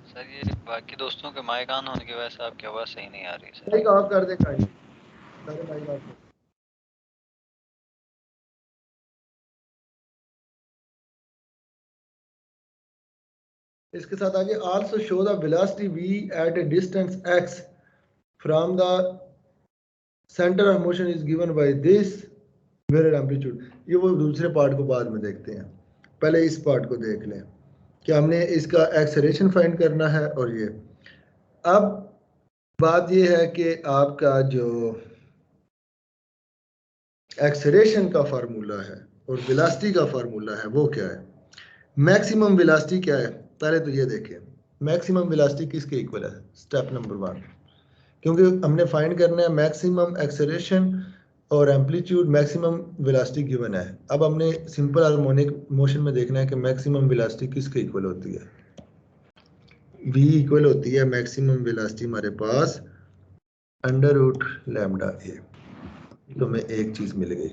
S2: सर ये बाकी दोस्तों के माइक ऑन होने की वजह से आपकी आवाज़ सही नहीं आ रही सर।
S1: माइक ऑफ कर दे, सारे माइक ऑफ कर। इसके साथ आगे also show the velocity v at a distance x from the centre of motion is given by this variable amplitude. ये वो दूसरे पार्ट को बाद में देखते हैं, पहले इस पार्ट को देख लें कि हमने इसका एक्सेलरेशन फाइंड करना है। और ये अब बात ये है कि आपका जो एक्सेलरेशन का फार्मूला है और वेलोसिटी का फार्मूला है वो क्या है? मैक्सिमम वेलोसिटी क्या है? पहले तो ये देखें, मैक्सिमम वेलोसिटी किसके इक्वल है? स्टेप नंबर 1, क्योंकि हमने फाइंड करना है मैक्सिमम एक्सेलरेशन और एम्पलीट्यूड, मैक्सिमम वेलोसिटी गिवन है। अब हमने सिंपल हार्मोनिक मोशन में देखना है कि मैक्सिमम वेलोसिटी किसके इक्वल होती है? v इक्वल होती है मैक्सिमम वेलोसिटी हमारे पास अंडर रूट लैम्डा ए। तो हमें एक चीज मिल गई।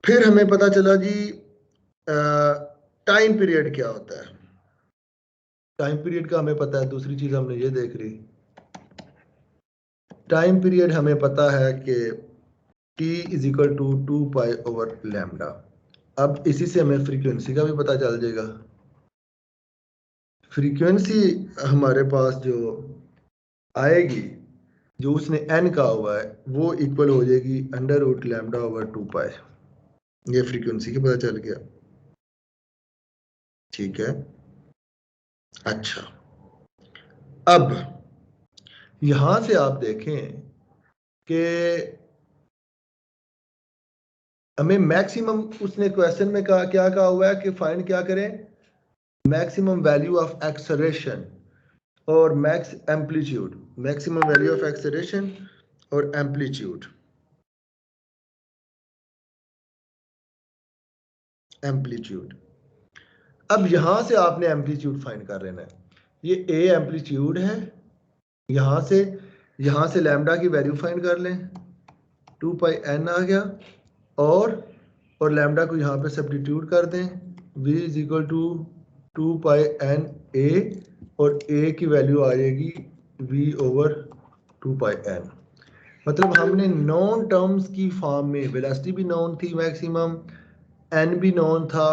S1: फिर हमें पता चला जी टाइम पीरियड क्या होता है। टाइम पीरियड का हमें पता है, दूसरी चीज हमने ये देख ली, टाइम पीरियड हमें पता है कि t is equal to 2 pi over lambda. अब इसी से हमें फ्रीक्वेंसी का भी पता चल जाएगा। फ्रीक्वेंसी हमारे पास जो आएगी, जो उसने n का हुआ है, वो इक्वल हो जाएगी अंडर रूट लैम्डा ओवर 2 पाई। ये फ्रीक्वेंसी का पता चल गया, ठीक है। अच्छा, अब यहां से आप देखें कि हमें मैक्सिमम, उसने क्वेश्चन में कहा, क्या कहा हुआ है कि फाइंड क्या करें? मैक्सिमम वैल्यू ऑफ एक्सेलरेशन और max amplitude, maximum value of acceleration और एम्पलीट्यूड, एम्पलीट्यूड। अब यहां से आपने एम्पलीट्यूड फाइंड कर लेना है। ये ए एम्पलीट्यूड है, यहां से लैम्डा की वैल्यू फाइंड कर लें, 2 पाई एन आ गया, और लैम्डा को यहाँ पे सब्स्टिट्यूट कर दें, v is equal to 2 pi n a, और a की वैल्यू आ जाएगी v ओवर 2 पाई एन। मतलब हमने नॉन टर्म्स की फॉर्म में, वेलोसिटी भी नॉन थी, मैक्सिमम n भी नॉन था,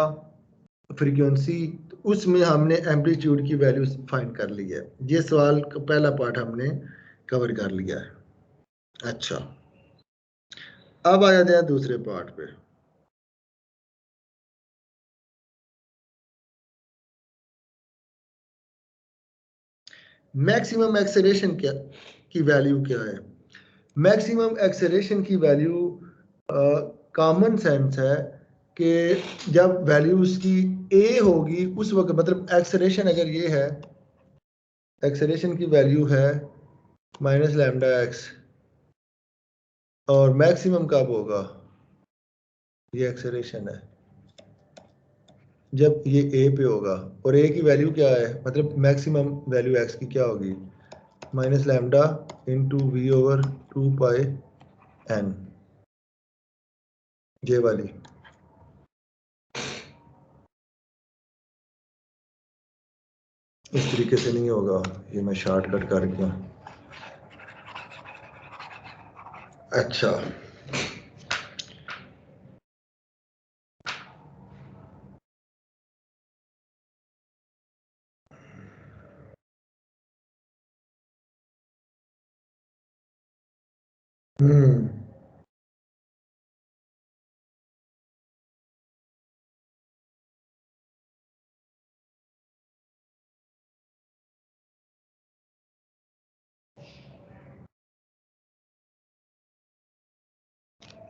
S1: फ्रीक्वेंसी, तो उसमें हमने एम्पलीट्यूड की वैल्यू फाइंड कर ली है। ये सवाल का पहला पार्ट हमने कवर कर लिया है। अच्छा, अब आ जाते हैं दूसरे पार्ट पे। मैक्सिमम एक्सेलरेशन क्या की वैल्यू क्या है? मैक्सिमम एक्सेलरेशन की वैल्यू कॉमन सेंस है कि जब वैल्यू उसकी a होगी उस वक्त, मतलब एक्सेलरेशन अगर ये है, एक्सेलरेशन की वैल्यू है माइनस लैम्डा एक्स, और मैक्सिमम कब होगा? ये एक्सेलरेशन है जब ये ए पे होगा, और ए की वैल्यू क्या है, मतलब मैक्सिमम वैल्यू एक्स की क्या होगी? Minus lambda into v over 2 pi n, ये वाली। इस तरीके से नहीं होगा, ये मैं शॉर्टकट करके। अच्छा,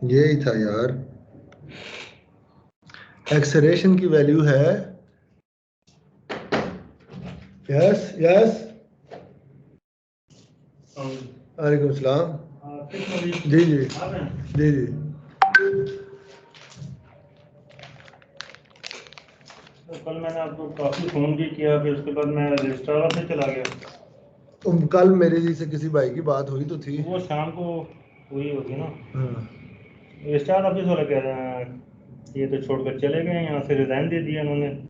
S1: यही था यार। एक्सेलरेशन की वैल्यू है, यस यस, वालेकुम सलाम, जी जी जी जी।
S5: तो कल मैंने आपको काफ़ी फ़ोन भी किया, फिर उसके बाद मैं रजिस्ट्रार ऑफिस चला गया।
S1: कल मेरे से किसी भाई की बात हुई तो थी।
S5: वो शाम को हुई होगी ना।
S1: हाँ।
S5: रजिस्ट्रार ऑफिस वाले कह रहे हैं ये तो छोड़कर चले गए, यहाँ से रिज़ाइन दे दिया उन्होंने।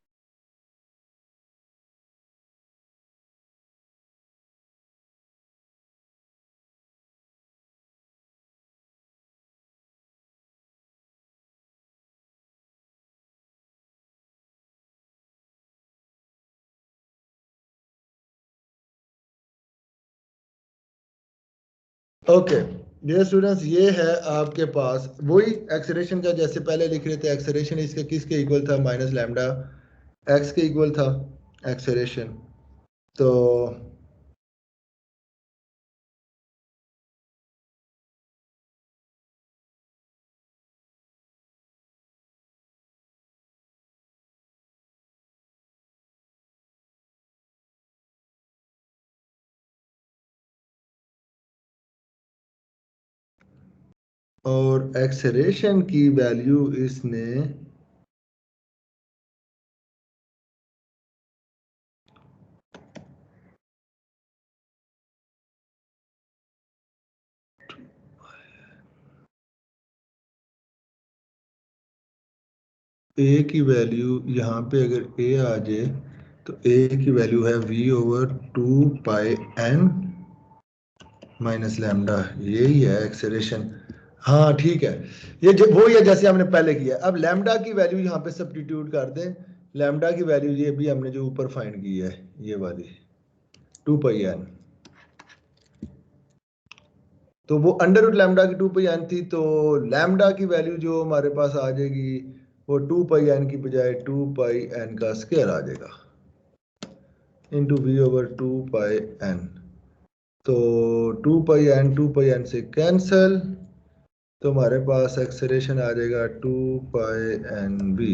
S1: ओके डियर स्टूडेंट्स, ये है आपके पास वही एक्सेलरेशन का, जैसे पहले लिख रहे थे एक्सेलरेशन इसके किसके इक्वल था? माइनस लैम्डा एक्स के इक्वल था एक्सेलरेशन। तो और एक्सेलरेशन की वैल्यू इसने ए की वैल्यू यहाँ पे अगर ए आ जाए तो ए की वैल्यू है v over 2 pi n minus lambda, यही है एक्सेलरेशन। हाँ ठीक है, ये वो ही है जैसे हमने पहले किया। अब लैम्डा की वैल्यू यहाँ पे सब्स्टिट्यूट कर दें। लैम्डा की वैल्यू ये भी हमने जो ऊपर फाइंड की है, ये वाली 2 पाई एन, तो वो अंडर रूट लैम्डा की 2 पाई एन थी, तो लैम्डा की वैल्यू जो हमारे पास आ जाएगी वो 2 पाई एन की बजाय 2 पाई एन का स्क्वायर आ जाएगा into v over 2 pi n. तो 2 पाई एन से कैंसल, तो हमारे पास एक्सेलरेशन आ जाएगा 2 पाई एन बी।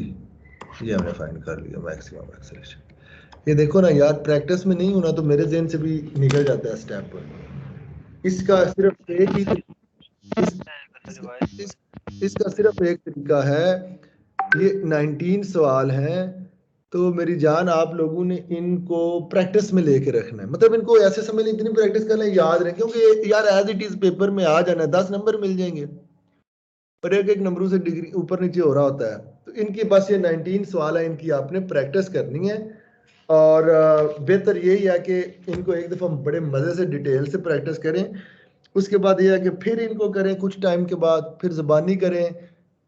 S1: ये हमने फाइंड कर लिया मैक्सिमम एक्सेलरेशन। ये देखो ना यार, प्रैक्टिस में नहीं होना तो मेरे जेहन से भी निकल जाता है स्टेप पर। इसका सिर्फ एक ही इसका सिर्फ एक तरीका है। ये 19 सवाल हैं, तो मेरी जान आप लोगों ने इनको प्रैक्टिस में लेके रखना है। मतलब इनको ऐसे समझ इतनी प्रैक्टिस कर लें, याद रखें, क्योंकि यार एज इट इज पेपर में आ जाना है, 10 नंबर मिल जाएंगे और एक एक नंबरों से डिग्री ऊपर नीचे हो रहा होता है। तो इनकी बस ये 19 सवाल है, इनकी आपने प्रैक्टिस करनी है। और बेहतर यही है कि इनको एक दफ़ा बड़े मज़े से डिटेल से प्रैक्टिस करें। उसके बाद ये है कि फिर इनको करें कुछ टाइम के बाद, फिर ज़बानी करें।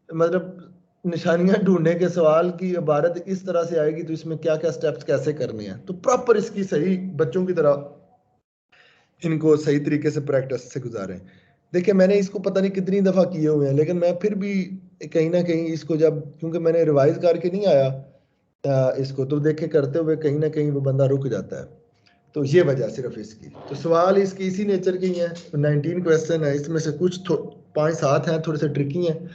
S1: मतलब निशानियां ढूंढने के सवाल की इबारत इस तरह से आएगी, तो इसमें क्या क्या स्टेप्स कैसे करने हैं, तो प्रॉपर इसकी सही बच्चों की तरह इनको सही तरीके से प्रैक्टिस से गुजारें। देखिए मैंने इसको पता नहीं कितनी दफ़ा किए हुए हैं, लेकिन मैं फिर भी कहीं ना कहीं इसको जब, क्योंकि मैंने रिवाइज करके नहीं आया इसको, तो देखे करते हुए कहीं ना कहीं वो बंदा रुक जाता है। तो ये वजह सिर्फ इसकी। तो सवाल इसकी इसी नेचर के ही हैं। 19 क्वेश्चन है, इसमें से कुछ 5-7 हैं थोड़े से ट्रिकी हैं,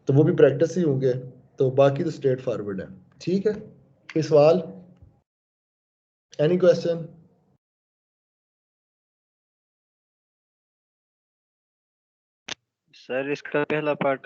S1: तो वो भी प्रैक्टिस ही होंगे। तो बाकी तो स्ट्रेट फॉरवर्ड है। ठीक है, कोई सवाल, एनी क्वेश्चन?
S2: सर इसका पहला पार्ट